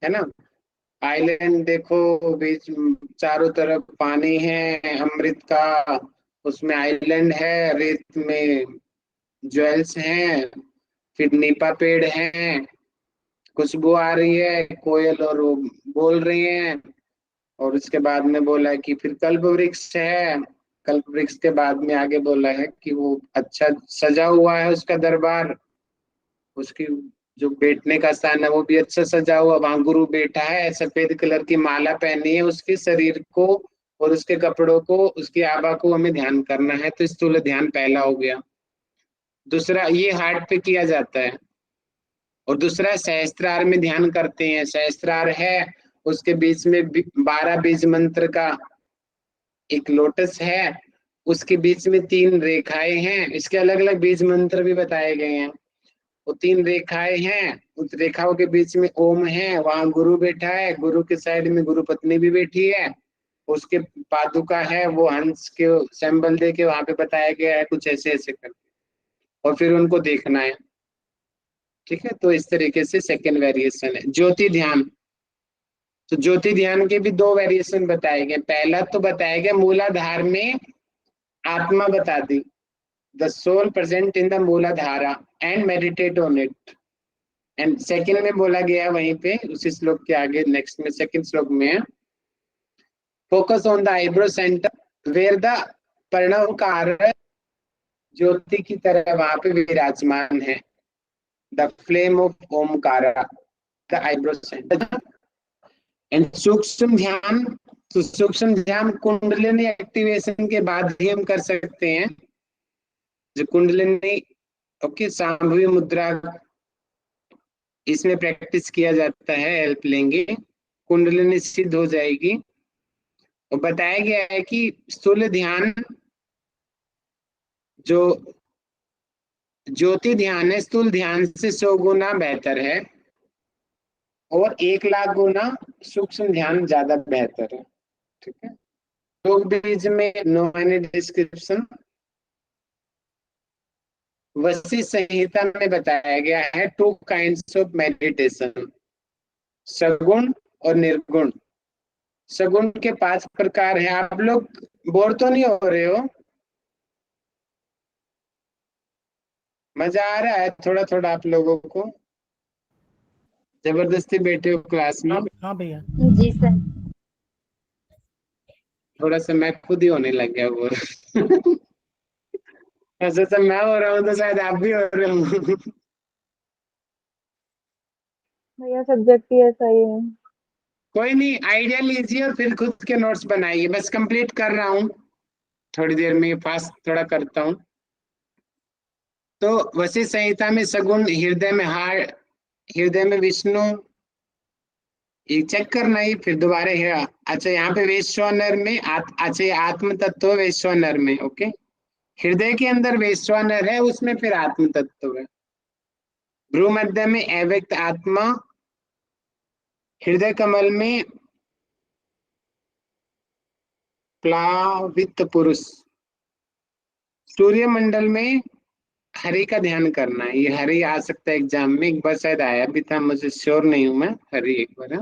है ना। आइलैंड देखो, बीच चारों तरफ पानी है अमृत का, उसमें आइलैंड है, रेत में ज्वेल्स हैं, फिर नीपा पेड़ हैं, खुशबू आ रही है, कोयल और वो बोल रही हैं। और उसके बाद में बोला कि फिर कल्प वृक्ष है। कल्प वृक्ष के बाद में आगे बोला है कि वो अच्छा सजा हुआ है उसका दरबार, उसकी जो बैठने का स्थान है वो भी अच्छा सजा हुआ, वहां गुरु बैठा है, सफेद कलर की माला पहनी है, उसके शरीर को और उसके कपड़ों को, उसकी आभा को हमें ध्यान करना है। तो स्थूल ध्यान पहला हो गया। दूसरा ये हार्ट पे किया जाता है। और दूसरा सहस्त्रार में ध्यान करते हैं। सहस्त्रार है, उसके बीच में 12 बीज मंत्र का एक लोटस है, उसके बीच में 3 रेखाएं हैं। इसके अलग अलग बीज मंत्र भी बताए गए हैं। वो 3 रेखाएं हैं, उस रेखाओं के बीच में ओम है, वहां गुरु बैठा है, गुरु के साइड में गुरु पत्नी भी बैठी है, उसके पादुका है, वो हंस के सिंबल दे के वहां पे बताया गया है कुछ ऐसे ऐसे करके, और फिर उनको देखना है। ठीक है, तो इस तरीके से सेकंड वेरिएशन है ज्योति ध्यान। तो ज्योति ध्यान के भी 2 वेरिएशन बताए गए। पहला तो बताया गया मूलाधार में आत्मा बता दी, the soul present in the मूलाधारा and meditate on it। And second में बोला गया वहीं पे उसी श्लोक के आगे नेक्स्ट में सेकंड श्लोक में, focus on the eyebrow centre where the प्रणवकार ज्योति की तरह वहां पे विराजमान है, the flame of Omkara, the eyebrow centre. And सूक्ष्म ध्यान, तो सूक्ष्म ध्यान कुंडलिनी एक्टिवेशन के बाद ही हम कर सकते हैं। जो कुंडलिनी, ओके, सांभवी मुद्रा, इसमें प्रैक्टिस किया जाता है, हेल्प लेंगे, कुंडलिनी सिद्ध हो जाएगी। और बताया गया है कि स्थूल ध्यान जो ज्योति ध्यान है स्थूल ध्यान से 100 गुना बेहतर है, और 1,00,000 गुना सूक्ष्म ध्यान ज्यादा बेहतर है। ठीक है, योग बीज में नो एनी डिस्क्रिप्शन। वशिष्ठ संहिता में बताया गया है 2 काइंड्स ऑफ मेडिटेशन, सगुण और निर्गुण। सगुण के 5 प्रकार हैं। आप लोग बोर तो नहीं हो रहे हो? मजा आ रहा है थोड़ा थोड़ा आप लोगों को? जबरदस्ती बैठे हो क्लास में? हाँ भैया। जी सर। थोड़ा सा मैं खुद ही होने लग गया बोर। ऐसे तो मैं हो रहा हूँ तो शायद आप भी हो रहे हो। भैया सब्जेक्ट ही ऐसा ही है। कोई नहीं, आइडिया लीजिए और फिर खुद के नोट्स बनाइए। बस कंप्लीट कर रहा हूँ, थोड़ी देर में फास्ट थोड़ा करता हूँ। तो वशिष्ठ संहिता में सगुण, हृदय में हार्ट, हृदय में विष्णु, ये चेक करना ही, फिर दोबारा है। अच्छा, यहाँ पे वैश्वानर में अच्छा, ये आत्म तत्व वैश्वानर में, ओके, हृदय के अंदर वैश्वानर है, उसमें फिर आत्म तत्व है। भ्रू मध्य में अव्यक्त आत्मा, हृदय कमल में प्लावित पुरुष, सूर्य मंडल में हरि का ध्यान करना है। ये हरि आ सकता है एग्जाम में, एक बार शायद आया भी था, मुझे श्योर नहीं हूं मैं, हरि एक बार।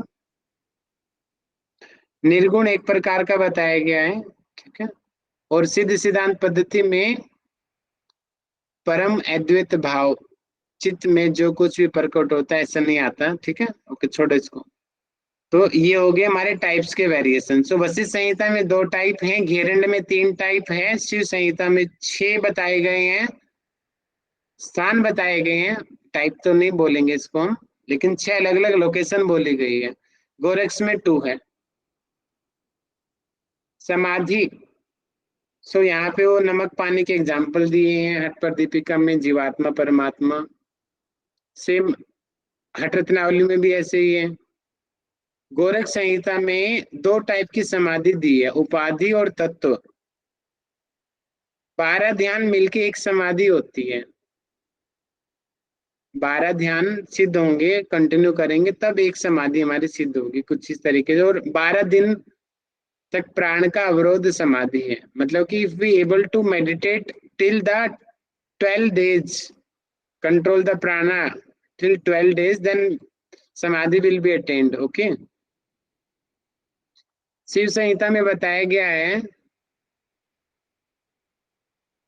निर्गुण एक प्रकार का बताया गया है, ठीक है। और सिद्ध सिद्धांत पद्धति में परम अद्वैत भाव, चित्त में जो कुछ भी प्रकट होता है ऐसा नहीं आता, ठीक है, ओके, छोड़ो इसको। तो ये हो गए हमारे टाइप्स के वेरिएशन। सो वशिष्ठ संहिता में 2 टाइप हैं, घेरंड में 3 टाइप है, शिव संहिता में 6 बताए गए हैं, स्थान बताए गए हैं, टाइप तो नहीं बोलेंगे इसको हम, लेकिन 6 अलग अलग लोकेशन बोली गई है। गोरक्ष में 2 है। समाधि, सो यहाँ पे वो नमक पानी के एग्जाम्पल दिए हैं, हठ पर दीपिका में जीवात्मा परमात्मा, सेम हठ रत्नावली में भी ऐसे ही है। गोरख संहिता में 2 टाइप की समाधि दी है, उपाधि और तत्व। 12 ध्यान मिलके एक समाधि होती है, 12 ध्यान सिद्ध होंगे, कंटिन्यू करेंगे तब एक समाधि हमारी सिद्ध होगी, कुछ इस तरीके से। और 12 दिन तक प्राण का अवरोध समाधि है, मतलब कि if we able to meditate till the 12 days, control the prana till 12 days, then samadhi will be attained. Okay, Shiva Samhita में बताया गया है,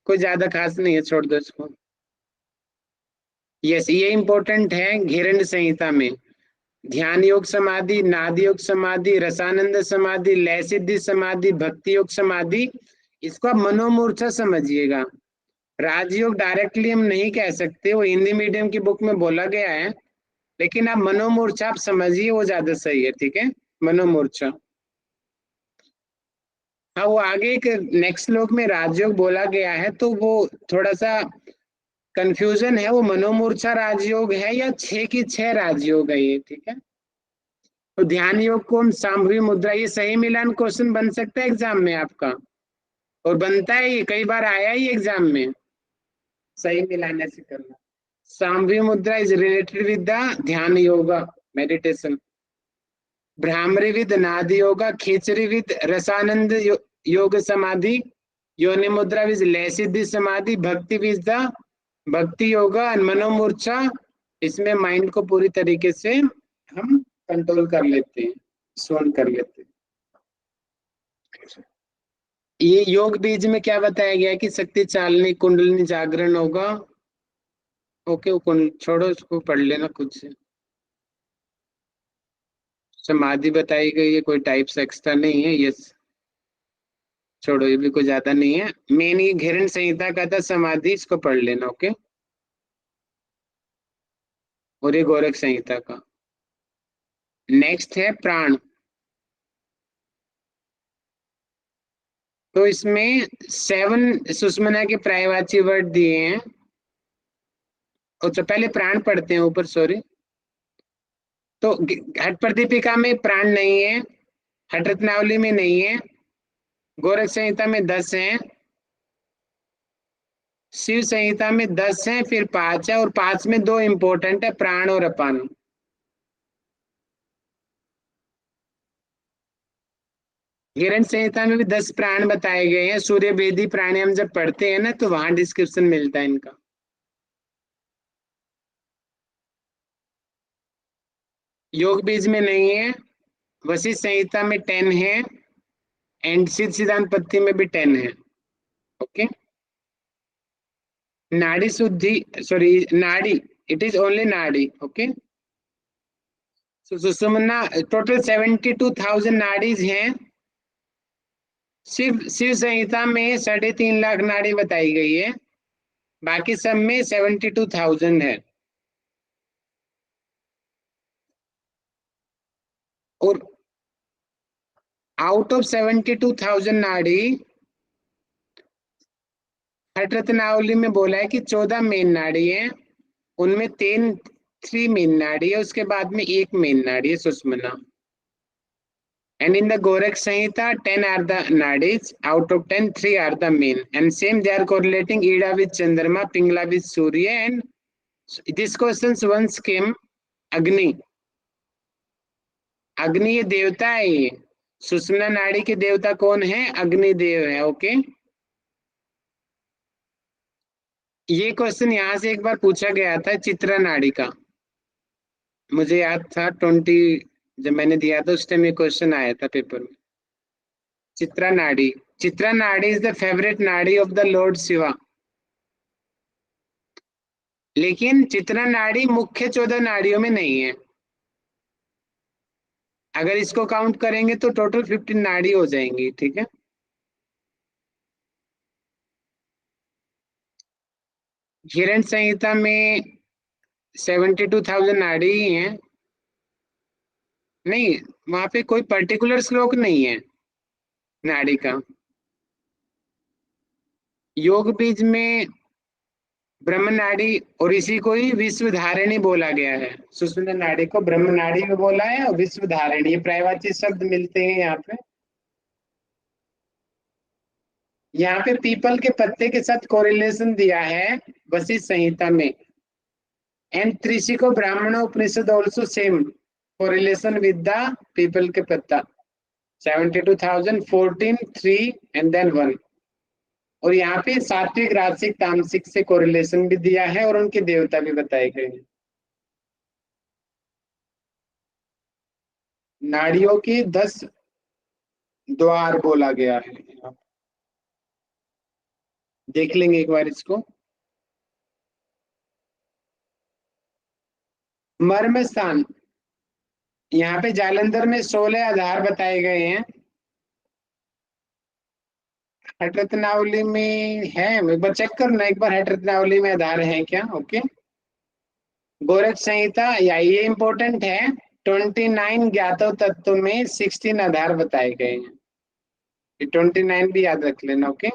कोई ज्यादा खास नहीं है, छोड़ दो इसको। यस, ये इंपॉर्टेंट है। घेरंड संहिता में ध्यान योग समाधि, नाद योग समाधि, रसानंद समाधि, लय सिद्धि समाधि, भक्ति योग समाधि, इसको आप मनोमूर्छा समझिएगा। राजयोग डायरेक्टली हम नहीं कह सकते, वो हिंदी मीडियम की बुक में बोला गया है, लेकिन आप मनोमूर्छा आप समझिए, वो ज्यादा सही है। ठीक है, मनोमूर्छा। हाँ, वो आगे एक नेक्स्ट श्लोक में राजयोग बोला गया है, तो वो थोड़ा सा कंफ्यूजन है, वो मनोमूर्छा राजयोग है या 6 की 6 राजयोग है ये। ठीक है, तो ध्यान योग को हम सांभवी मुद्रा, ये सही मिलान क्वेश्चन बन सकता है एग्जाम में आपका, और बनता है, ये कई बार आया ही एग्जाम में, सही मिलान ऐसे करना। सांभवी मुद्रा इज रिलेटेड विद द ध्यान योगा मेडिटेशन, भ्रामरी विद नाद योगा, खिचड़ी विद रसानंद योग समाधि, योनि मुद्रा विद लय सिद्धि समाधि, भक्ति विद द भक्ति योगा, और मनोमूर्छा, इसमें माइंड को पूरी तरीके से हम कंट्रोल कर लेते हैं, सोन कर लेते हैं। ये योग बीज में क्या बताया गया कि शक्ति चालनी कुंडलिनी जागरण होगा। ओके, वो छोड़ो, उसको पढ़ लेना खुद से। समाधि बताई गई है, कोई टाइप्स एक्स्ट्रा नहीं है। यस, छोड़ो, ये भी कोई ज्यादा नहीं है। मेन ये घेरन संहिता का था समाधि, इसको पढ़ लेना। ओके, और ये गोरख संहिता का। नेक्स्ट है प्राण, तो इसमें 7 सुषमना के पर्यायवाची वर्ड दिए हैं। तो पहले प्राण पढ़ते हैं ऊपर, सॉरी। तो हठ प्रदीपिका में प्राण नहीं है, हठ रत्नावली में नहीं है, गोरख संहिता में 10 हैं, शिव संहिता में 10 हैं, फिर 5 है, और 5 में 2 इंपॉर्टेंट है, प्राण और अपान। घेरन संहिता में भी 10 प्राण बताए गए हैं। सूर्य भेदी प्राणायाम जब पढ़ते हैं ना, तो वहां डिस्क्रिप्शन मिलता है इनका। योग बीज में नहीं है, वशिष्ठ संहिता में 10 है, एंड सिद्ध सिद्धांत पत्ति में भी 10 है। ओके, नाड़ी शुद्धि, सॉरी नाड़ी, इट इज ओनली नाड़ी। ओके, सुषुम्ना टोटल 72,000 नाड़ीज हैं। शिव संहिता में 3.5 लाख नाड़ी बताई गई है, बाकी सब में 72,000 है। और आउट ऑफ 72,000 नाड़ी, हठ रत्नावली में बोला है कि 14 मेन नाड़ी है, उनमें 3 मेन नाड़ी है, उसके बाद में 1 मेन नाड़ी है सुषुम्ना। And in the Gorakh Samhita, 10 are the nadis. Out of 10, 3 are the main. And same, they are correlating Ida with Chandrama, Pingla with Surya. And this question once came, Agni. Agni ये देवता है, ये सुषुम्ना नाड़ी के देवता कौन है? अग्नि देव है। ओके, ये क्वेश्चन यहाँ से एक बार पूछा गया था चित्रा नाड़ी का, मुझे याद था 20 जब मैंने दिया था उस टाइम ये क्वेश्चन आया था पेपर में। चित्रा नाड़ी इज द फेवरेट नाड़ी ऑफ द लॉर्ड शिवा, लेकिन चित्रा नाड़ी मुख्य 14 नाड़ियों में नहीं है। अगर इसको काउंट करेंगे तो टोटल 15 नाड़ी हो जाएंगी, ठीक है। हिरण संहिता में 72,000 नाड़ी ही हैं। नहीं, वहां पे कोई पर्टिकुलर श्लोक नहीं है नाड़ी का। योग बीज में ब्रह्म नाड़ी और इसी को ही विश्व धारिणी बोला गया है। सुषुम्ना नाड़ी को ब्रह्म नाड़ी में बोला है और विश्व धारिणी, ये पर्यायवाची शब्द मिलते हैं यहाँ पे। यहाँ पे पीपल के पत्ते के साथ कोरिलेशन दिया है वशिष्ठ संहिता में। And Trishikhi Brahmana Upanishad also same correlation with the peepal के पत्ता। 72,000, 14, 3 एंड देन 1। और यहाँ पे सात्विक, राजसिक, तामसिक से कोरिलेशन भी दिया है और उनके देवता भी बताए गए हैं। नाड़ियों के 10 द्वार बोला गया है। देख लेंगे एक बार इसको। मर्म स्थान, यहाँ पे जालंधर में 16 आधार बताए गए हैं। हट रत्नावली में है, एक बार चेक करना एक बार हट रत्नावली में आधार है क्या। ओके, गोरख संहिता, या ये इंपॉर्टेंट है, 29 ज्ञातो तत्व में 16 आधार बताए गए हैं। 29 भी याद रख लेना। ओके,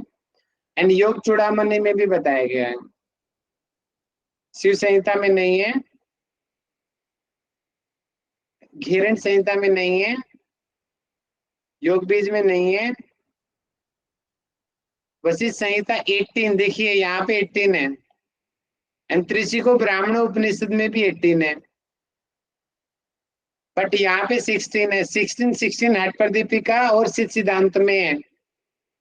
एंड योग चूड़ामणि में भी बताया गया है। शिव संहिता में नहीं है, घिरण संहिता में नहीं है, योग बीज में नहीं है। वशिष्ठ संहिता 18, देखिए यहाँ पे 18 है। एंड त्रिशिको ब्राह्मण उपनिषद में भी 18 है, बट यहाँ पे 16 है। 16 हट प्रदीपिका और सिद्ध सिद्धांत में है,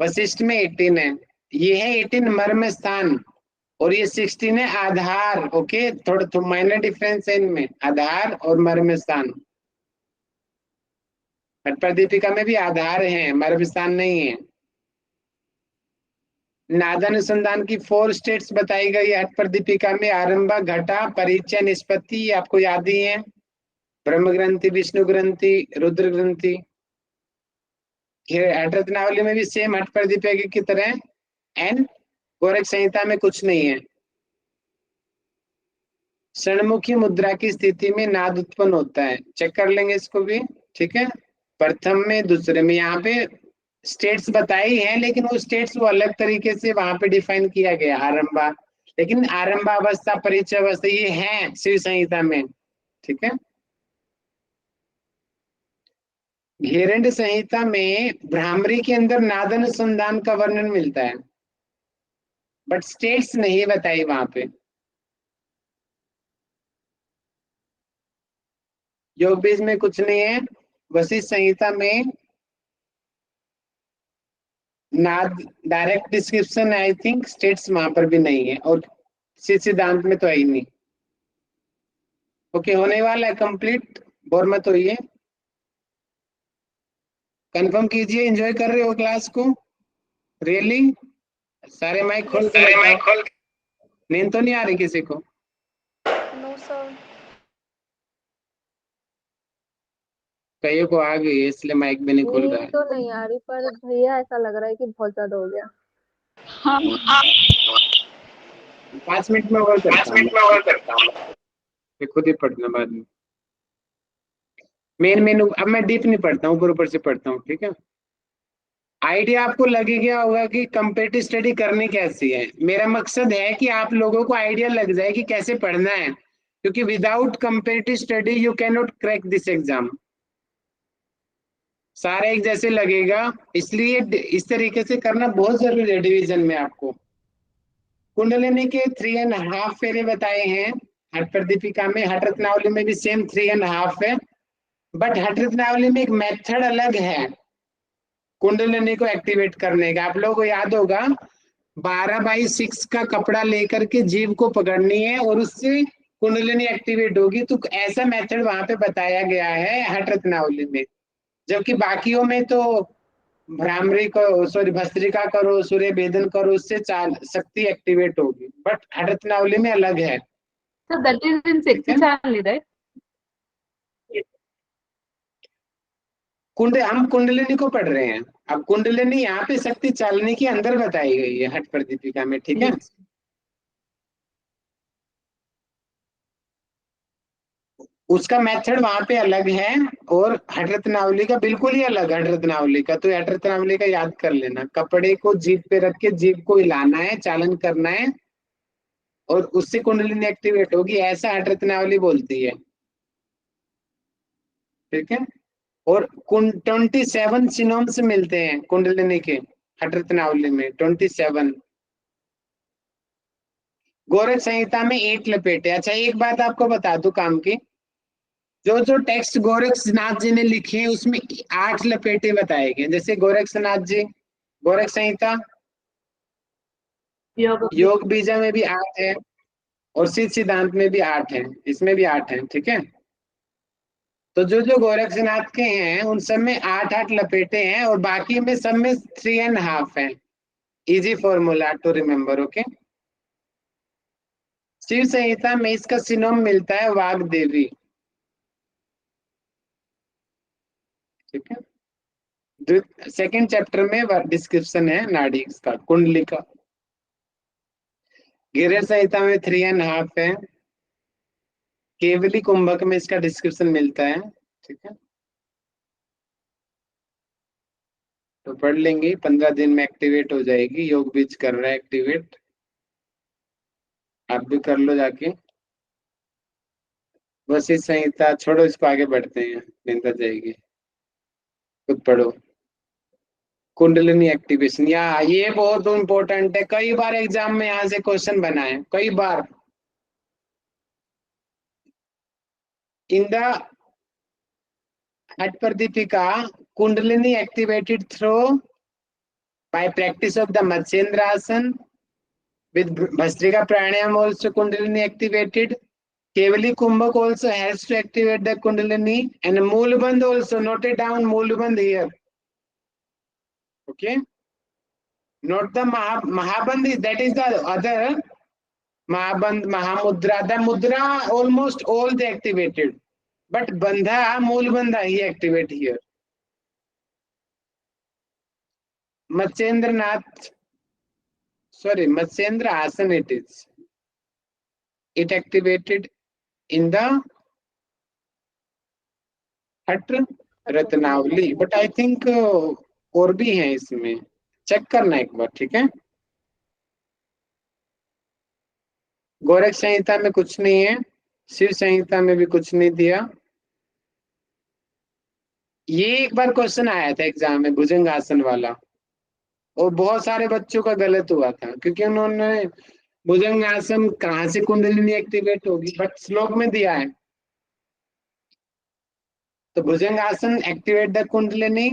वशिष्ठ में 18 है। ये है 18 मर्म स्थान और ये 16 है आधार। ओके, थोड़ा माइनर डिफरेंस है इनमें, आधार और मर्म स्थान। हट प्रदीपिका में भी आधार है, मर्म स्थान नहीं है। नादानुसंधान की 4 स्टेट्स बताई गई है हट प्रदीपिका में। आरंभ, घटा, परिचय, निष्पत्ति, आपको याद ही है। ब्रह्म ग्रंथि, विष्णु ग्रंथि, रुद्र ग्रंथि। हट रत्नावली में भी सेम हट प्रदीपिका की तरह। एंड गोरख संहिता में कुछ नहीं है। षणमुखी मुद्रा की स्थिति में नाद उत्पन्न होता है, चेक कर लेंगे इसको भी, ठीक है। प्रथम में, दूसरे में, यहाँ पे स्टेट्स बताई हैं, लेकिन वो स्टेट्स वो अलग तरीके से वहां पे डिफाइन किया गया। आरंभा, लेकिन आरंभावस्था, परिचय अवस्था ये है शिव संहिता में, ठीक है। घेरंड संहिता में भ्रामरी के अंदर नादानुसंधान का वर्णन मिलता है, बट स्टेट्स नहीं बताई वहां पे। योग बीज में कुछ नहीं है। वशिष्ठ संहिता में नाद direct description, I think states वहां पर भी नहीं है, और सिद्धांत में तो है ही नहीं। ओके, होने वाला है कंप्लीट, बोर मत होइए, कंफर्म कीजिए। एंजॉय कर रहे हो क्लास को रियली? सारे माइक खोल के, नींद तो नहीं आ रही किसी को? No sir. कईयों को आ गई है, इसलिए माइक भी नहीं खोल रहा है। नींद तो नहीं आ रही, पर भैया ऐसा लग रहा है कि बहुत ज्यादा हो गया। 5 मिनट में ओवर करता हूँ, फिर खुद ही पढ़ना बाद में। मेन अब मैं डीप नहीं पढ़ता हूँ, ऊपर से पढ़ता हूँ, ठीक है। आइडिया आपको लगे गया होगा कि कंपेटिटिव स्टडी करनी कैसी है। मेरा मकसद है कि आप लोगों को आइडिया लग जाए कि कैसे पढ़ना है, क्योंकि without competitive study you can not crack this exam. सारे एक जैसे लगेगा, इसलिए इस तरीके से करना बहुत जरूरी है। डिवीजन में आपको कुंडलिनी के 3.5 फेरे बताए हैं हट प्रदीपिका में। हट रत्नावली में भी सेम 3.5 है, बट हट रत्नावली में एक मेथड अलग है कुंडलिनी को एक्टिवेट करने का। आप लोगों को याद होगा, 12/6 का कपड़ा लेकर के जीव को पकड़नी है और उससे कुंडलिनी एक्टिवेट होगी। तो ऐसा मेथड वहां पे बताया गया है हट रत्नावली में, जबकि बाकियों में तो भ्रामरी को, सॉरी भस्त्रिका करो, सूर्य भेदन करो, उससे शक्ति एक्टिवेट होगी, बट हट रत्नावली में अलग है। So that is in Shakti Charli, right? हम कुंडलिनी को पढ़ रहे हैं। अब कुंडलिनी यहाँ पे शक्ति चालनी के अंदर बताई गई है हठ प्रदीपिका में, ठीक है। उसका मेथड वहां पे अलग है और हठ रत्नावली का बिल्कुल ही अलग। हठ रत्नावली का तो हठ रत्नावली का याद कर लेना, कपड़े को जीभ पे रख के जीभ को हिलाना है, चालन करना है और उससे कुंडलिनी एक्टिवेट होगी, ऐसा हठ रत्नावली बोलती है, ठीक है। और 27 सिनोम्स मिलते हैं कुंडलिनी के हठ रत्नावली में, 27। गोरख संहिता में 8 लपेटे। अच्छा एक बात आपको बता दूं काम की, जो टेक्स्ट गोरक्षनाथ जी ने लिखे हैं उसमें 8 लपेटे बताए गए। जैसे गोरक्षनाथ जी गोरख संहिता, योग बीजा में भी 8 है और सिद्ध सिद्धांत में भी 8 है, इसमें भी 8 है, ठीक है। तो जो गोरक्षनाथ के हैं उन सब में 8 लपेटे हैं और बाकी में सब में 3.5 है। Easy formula to remember, okay. Shiva Samhita में इसका सिनोम मिलता है वाग देवी, ठीक है। सेकंड चैप्टर में डिस्क्रिप्शन है नाड़ी का, कुंडली का। गिरिर संहिता में 3.5 है। केवली कुंभक में इसका डिस्क्रिप्शन मिलता है, ठीक है। तो पढ़ लेंगे, 15 दिन में एक्टिवेट हो जाएगी। योग बीज कर रहा है एक्टिवेट, आप भी कर लो जाके। बस इस संहिता छोड़ो, इसको आगे बढ़ते हैं, नींद आ जाएगी, खुद पढ़ो। कुंडलिनी एक्टिवेशन, या ये बहुत इंपॉर्टेंट है, कई बार एग्जाम में यहाँ से क्वेश्चन बना है, कई बार। इन द हठ Pradipika kundalini activated through by practice of the Matsendrasan with Bhastrika pranayam also Kundalini activated. Kevali Kumbhak also has to activate the Kundalini, and Moolbandh also, noted down Moolbandh here. Okay, not the Mahabandh, that is the other Mahabandh, Mahamudra. The Mudra almost all they activated, but Bandha, Moolbandha he activate here. Matsendranath, sorry, Matsendra Asan it is. It activated in the हठ Ratnavali, but I think और भी है इसमें, check करना एक बार, ठीक है। गोरख संहिता में कुछ नहीं है, शिव संहिता में भी कुछ नहीं दिया। ये एक बार क्वेश्चन आया था एग्जाम में भुजंग आसन वाला, और बहुत सारे बच्चों का गलत हुआ था क्योंकि उन्होंने भुजंग आसन कहाँ से कुंडलिनी एक्टिवेट होगी, बट श्लोक में दिया है। तो भुजंग आसन एक्टिवेट द कुंडलिनी,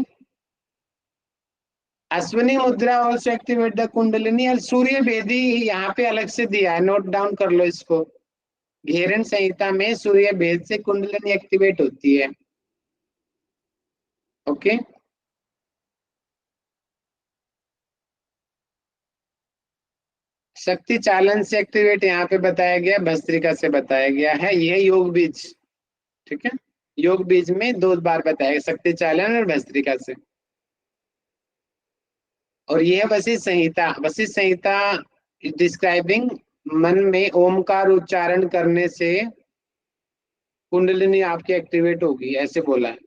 अश्विनी मुद्रा ऑल्सो एक्टिवेट द कुंडलिनी, और सूर्य भेदी यहाँ पे अलग से दिया है, नोट डाउन कर लो इसको। घेरन संहिता में सूर्य भेद से कुंडलिनी एक्टिवेट होती है, ओके। शक्ति चालन से एक्टिवेट यहाँ पे बताया गया, भस्त्रिका से बताया गया है, यह योग बीज, ठीक है। योग बीज में 2 बार बताया, शक्ति चालन और भस्त्रिका से। और यह वशिष्ठ संहिता, वशिष्ठ संहिता डिस्क्राइबिंग मन में ओमकार उच्चारण करने से कुंडलिनी आपकी एक्टिवेट होगी, ऐसे बोला है।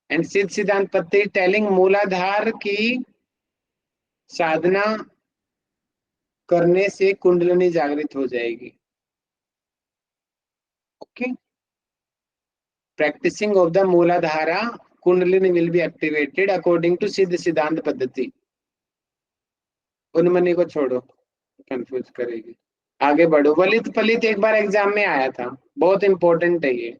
एंड सिद्ध सिद्धांत पत्ती टेलिंग मूलाधार की साधना करने से कुंडलिनी जागृत हो जाएगी, okay. Practising of the muladhara kundalini will be activated according to Siddha Siddhanta पद्धति। उन्मनी को छोड़ो, कंफ्यूज करेगी, आगे बढ़ो। वलित पलित एक बार एग्जाम में आया था, बहुत इंपॉर्टेंट है ये।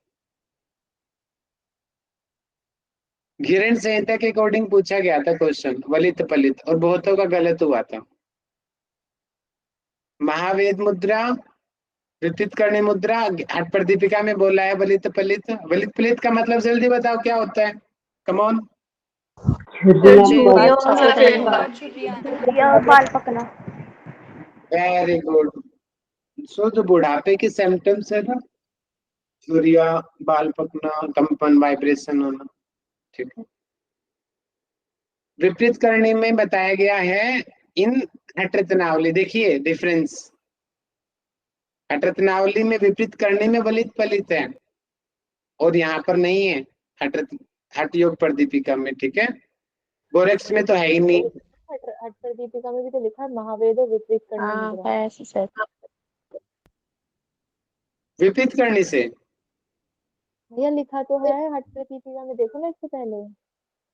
घिरण संहिता के अकॉर्डिंग पूछा गया था क्वेश्चन वलित पलित, और बहुतों का गलत हुआ था। महावेद मुद्रा, वृत्तित करणी मुद्रा, हठ प्रदीपिका में बोला है वलित पलित। वलित पलित का मतलब जल्दी बताओ क्या होता है, कम ऑन। बाल पकना। Very good. सो जो बुढ़ापे के सिम्टम्स है ना, चुरिया, बाल पकना, कंपन, वाइब्रेशन होना, ठीक है। विपरीत करने में बताया गया है इन हठ रत्नावली। देखिए डिफरेंस, हठ रत्नावली में विपरीत करने में वलित पलित है और यहाँ पर नहीं है हठ योग प्रदीपिका में, ठीक है। बोरेक्स में तो है ही नहीं। हठ पर दीपिका में भी तो लिखा है महावेद विपरीत करने हाँ मुद्रा। है ऐसे सर। विपरीत करने से भैया लिखा तो है हठ पर दीपिका में, देखो ना इससे पहले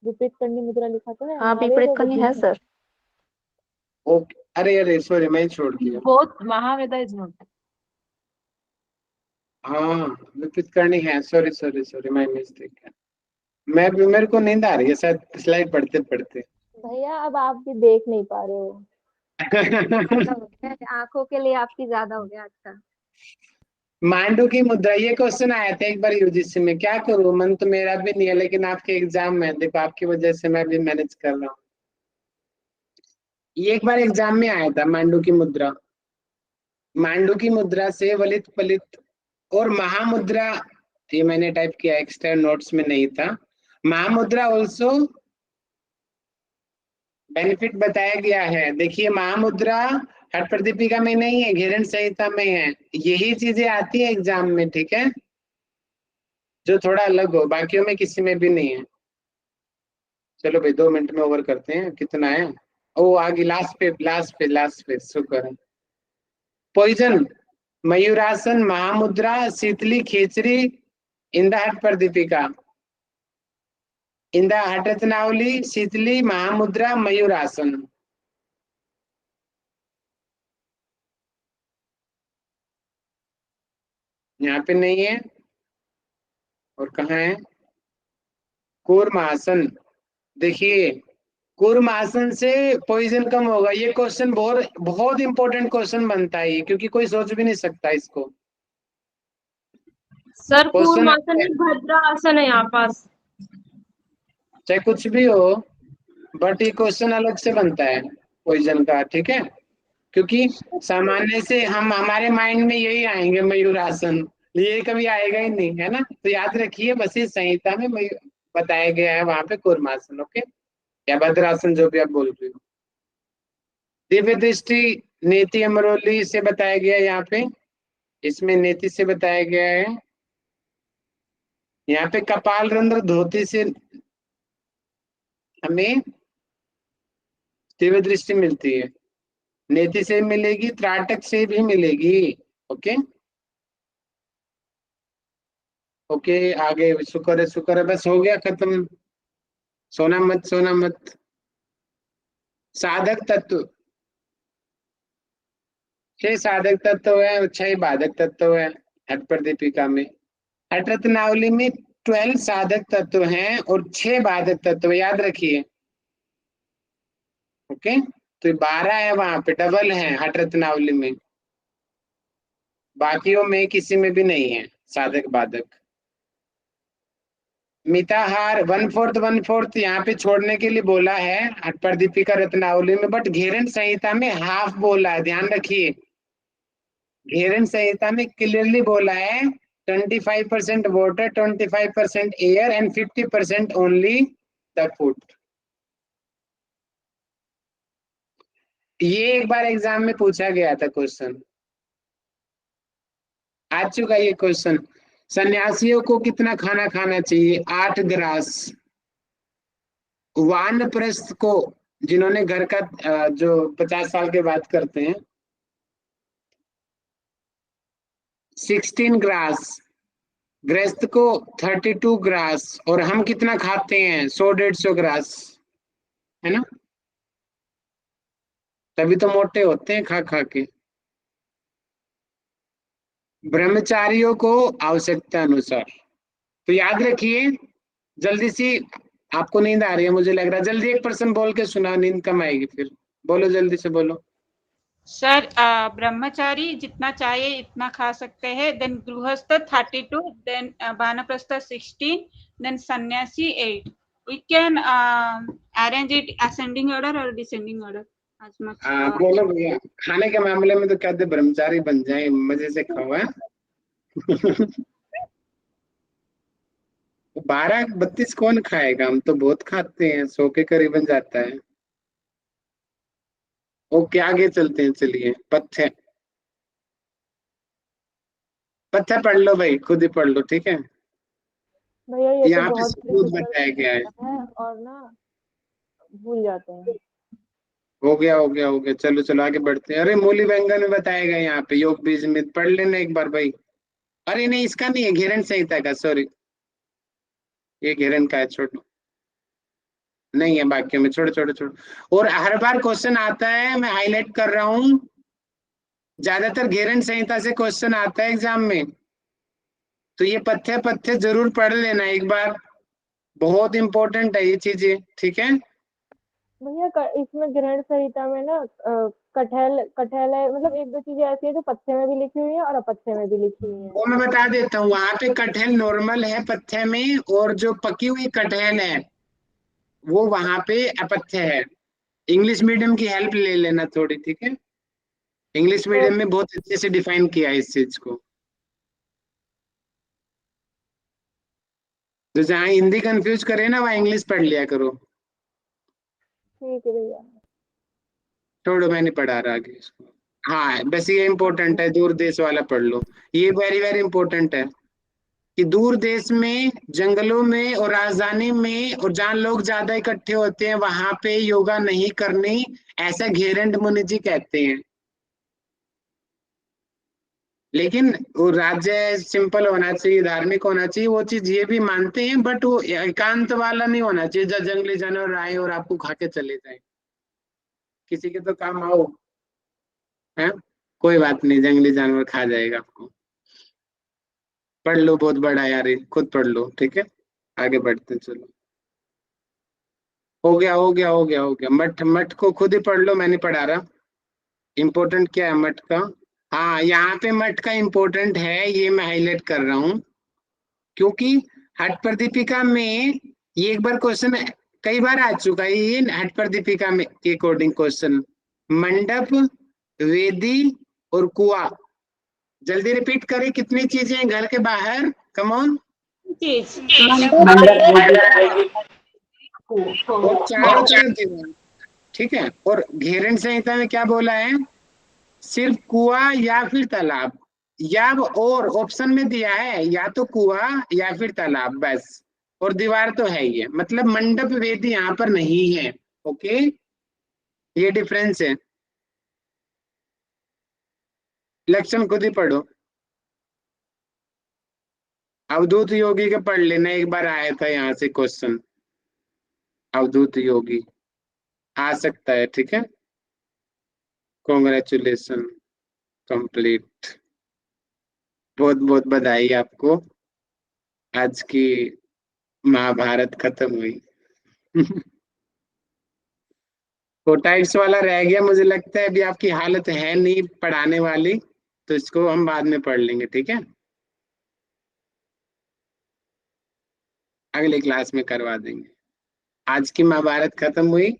विपरीत करनी मुद्रा लिखा तो है। हाँ महावेद विपरीत और करनी है विपरीत सर। ओके, अरे अरे सॉरी मैं छोड़ दिया। Both Mahaveda is not. हाँ विपरीत करनी है, sorry sorry sorry my mistake है। मैं भी, मेरे को नींद आ रही है शायद स्लाइड पढ़ते पढ़ते। भैया अब आप भी देख नहीं पा रहे हो। आंखों के लिए आपकी ज्यादा हो गया। अच्छा मांडू की मुद्रा, ये क्वेश्चन आया था एक बार यूजीसी में। क्या करूं, मन तो मेरा भी नहीं है, लेकिन आपके एग्जाम में देखो, आपकी वजह से मैं भी मैनेज कर रहा हूँ। ये एक बार एग्जाम में आया था मांडू की मुद्रा। मांडू की मुद्रा से वलित पलित और महामुद्रा, ये मैंने टाइप किया, एक्स्ट्रा नोट्स में नहीं था। महामुद्रा ऑल्सो बेनिफिट बताया गया है। देखिए महामुद्रा हठ प्रदीपिका में नहीं है, घेरन संहिता में है। यही चीजें आती है एग्जाम में, ठीक है, जो थोड़ा अलग हो, बाकियों में किसी में भी नहीं है। चलो भाई 2 मिनट में ओवर करते हैं। कितना है, ओ आगे लास्ट पे शुक्र है। पॉइजन, मयूरासन, महामुद्रा, शीतली, खेचरी, इंदा हठ प्रदीपिका, इंदा हठ रत्नावली, शीतली, महामुद्रा, मयूरासन। यहाँ पे नहीं है, और कहाँ है, कूर्मासन। देखिए कूर्मासन से पॉइजन कम होगा। ये क्वेश्चन बहुत बहुत इंपॉर्टेंट क्वेश्चन बनता है, क्योंकि कोई सोच भी नहीं सकता इसको। सर Question कूर्मासन ही भद्रासन है यहाँ पास। चाहे कुछ भी हो, बट ये क्वेश्चन अलग से बनता है पॉइजन का, ठीक है, क्योंकि सामान्य से हम हमारे माइंड में यही आएंगे मयूरासन, ये कभी आएगा ही नहीं, है ना। तो याद रखिए बस इस संहिता में बताया गया है वहां पे कूर्मासन, ओके, या भद्रासन जो भी आप बोल रहे हो। दिव्य दृष्टि नेति अमरोली से बताया गया है यहाँ पे, इसमें नेति से बताया गया है। यहाँ पे कपाल रंध्र धोती से हमें दिव्य दृष्टि मिलती है, नेति से मिलेगी, त्राटक से भी मिलेगी। ओके ओके, आगे शुक्र है, बस हो गया खत्म। सोना मत। साधक तत्व, 6 साधक तत्व है और 6 बाधक तत्व है हठ प्रदीपिका में। हठ रत्नावली में 12 साधक तत्व हैं और 6 बाधक तत्व, याद रखिए। ओके, तो 12 है वहां पे, डबल है हठ रत्नावली में, बाकियों में किसी में भी नहीं है साधक बाधक। मिताहार 1/4 यहाँ पे छोड़ने के लिए बोला है हठ प्रदीपिका रत्नावली में, बट घेरन संहिता में हाफ बोला है, ध्यान रखिए। घेरन संहिता में क्लियरली बोला है 25% water, 25% air and 50% only the food. ये एक बार एग्जाम में पूछा गया था क्वेश्चन, आ चुका ये क्वेश्चन। सन्यासियों को कितना खाना खाना चाहिए, 8 ग्रास। वानप्रस्थ को, जिन्होंने घर का जो 50 साल के बात करते हैं, 16 ग्रास। गृहस्थ को 32 ग्रास। और हम कितना खाते हैं, 100-150 ग्रास, है ना, तभी तो मोटे होते हैं खा खा के। ब्रह्मचारियों को आवश्यकता अनुसार। तो याद रखिए, जल्दी सी, आपको नींद आ रही है मुझे लग रहा है, जल्दी एक पर्सन बोल के सुना, नींद कम आएगी फिर। बोलो जल्दी से बोलो। सर ब्रह्मचारी जितना चाहिए इतना खा सकते हैं, देन गृहस्थ 32, देन वानप्रस्थ 16, then sannyasi 8। We can arrange it ascending order और डिसेंडिंग ऑर्डर as much बोलो भैया, खाने के मामले में तो कहते ब्रह्मचारी बन जाए, मजे से खाओ है। 12-32 कौन खाएगा, हम तो बहुत खाते हैं, 100 के करीबन जाता है। ओके आगे चलते हैं, चलिए पथ्य। पथ्य पढ़ लो भाई, खुद ही पढ़ लो, ठीक है। भैया ये तो यहाँ पे बहुत सबूत difficult बताया गया है। और ना भूल जाते हैं। हो गया हो गया हो गया, चलो चलो आगे बढ़ते हैं। अरे मूली बैंगन में बताया गया यहाँ पे, योग बीज में पढ़ लेना एक बार भाई। अरे नहीं इसका नहीं है, घेरन संहिता का, सॉरी ये घेरन का है, छोड़ो नहीं है, वाक्यों में छोड़ो छोड़ो छोड़ो। और हर बार क्वेश्चन आता है, मैं हाईलाइट कर रहा हूँ, ज्यादातर घेरन संहिता से क्वेश्चन आता है एग्जाम में, तो ये पथ्य पथ्य जरूर पढ़ लेना एक बार, बहुत इंपॉर्टेंट है ये चीजें, ठीक है। भैया इसमें ग्रहण संहिता में ना कटहल कटहल है, मतलब एक दो चीजें ऐसी है जो पथ्य में भी लिखी हुई है और अपथ्य में भी लिखी हुई है। वो मैं बता देता हूँ, वहां पे कटहल नॉर्मल है पथ्य में, और जो पकी हुई कटहल है वो वहां पे अपथ्य है। इंग्लिश मीडियम की हेल्प ले लेना थोड़ी, ठीक है। इंग्लिश मीडियम में बहुत अच्छे से डिफाइन किया है इस चीज को। तो जहाँ हिंदी कंफ्यूज करे ना, वहाँ इंग्लिश पढ़ लिया करो। ठीक है भैया। छोड़ो मैं नहीं पढ़ा रहा आगे इसको। हाँ बस ये इम्पोर्टेंट है, दूर देश वाला पढ़ लो, ये वेरी वेरी इंपॉर्टेंट है कि दूर देश में, जंगलों में और राजधानी में, और जहाँ लोग ज्यादा इकट्ठे होते हैं वहां पे योगा नहीं करनी, ऐसा घेरंड मुनि जी कहते हैं। लेकिन वो राज्य सिंपल होना चाहिए, धार्मिक होना चाहिए, वो चीज ये भी मानते हैं, बट वो एकांत वाला नहीं होना चाहिए जब जंगली जानवर आए और आपको खा के चले जाए, किसी के तो काम आओ है। कोई बात नहीं, जंगली जानवर खा जाएगा आपको। पढ़ लो, बहुत बड़ा है यार ये, खुद पढ़ लो, ठीक है। आगे बढ़ते हैं, चलो हो गया हो गया हो गया हो गया। मठ मठ को खुद ही पढ़ लो, मैं नहीं पढ़ा रहा। इम्पोर्टेंट क्या है मठ का, हाँ यहाँ पे मठ का इम्पोर्टेंट है, ये मैं हाईलाइट कर रहा हूँ, क्योंकि हट प्रदीपिका में ये एक बार क्वेश्चन कई बार आ चुका है, ये हट प्रदीपिका में के अकॉर्डिंग क्वेश्चन, मंडप, वेदी और कुआं, जल्दी रिपीट करें, कितनी चीजें हैं घर के बाहर, कम ऑन। और चारों तरफ दीवार, ठीक है। और घेरन संहिता में क्या बोला है, सिर्फ कुआं या फिर तालाब, या और ऑप्शन में दिया है या तो कुआं या फिर तालाब बस, और दीवार तो है ही है, मतलब मंडप वेदी यहाँ पर नहीं है। ओके ये डिफरेंस है। लक्षण खुद ही पढ़ो, अवधूत योगी के पढ़ लेना, एक बार आया था यहाँ से क्वेश्चन, अवधूत योगी आ सकता है, ठीक है। कॉन्ग्रेचुलेशन, कंप्लीट, बहुत बहुत बधाई आपको, आज की महाभारत खत्म हुई। कोटाइट्स वाला रह गया, मुझे लगता है अभी आपकी हालत है नहीं पढ़ाने वाली, तो इसको हम बाद में पढ़ लेंगे, ठीक है, अगली क्लास में करवा देंगे। आज की महाभारत खत्म हुई,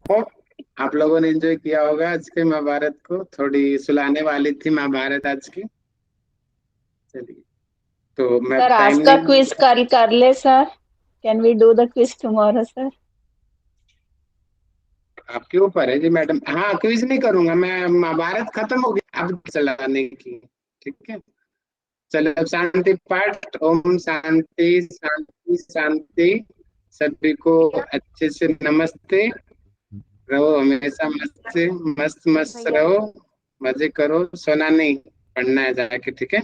और आप लोगों ने एंजॉय किया होगा आज के महाभारत को, थोड़ी सुलाने वाली थी महाभारत आज की। चलिए तो मैं सर आज का क्विज कल कर ले sir, can we do the quiz tomorrow sir? आपके ऊपर है जी मैडम, हाँ क्विज नहीं करूंगा मैं, महाभारत खत्म हो गया अब चलाने की, ठीक है। चलो शांति पाठ, ओम शांति शांति शांति, सभी को अच्छे से नमस्ते, रहो हमेशा मस्त से मस्त मस्त रहो, मजे करो, सोना नहीं, पढ़ना है जाके, ठीक है।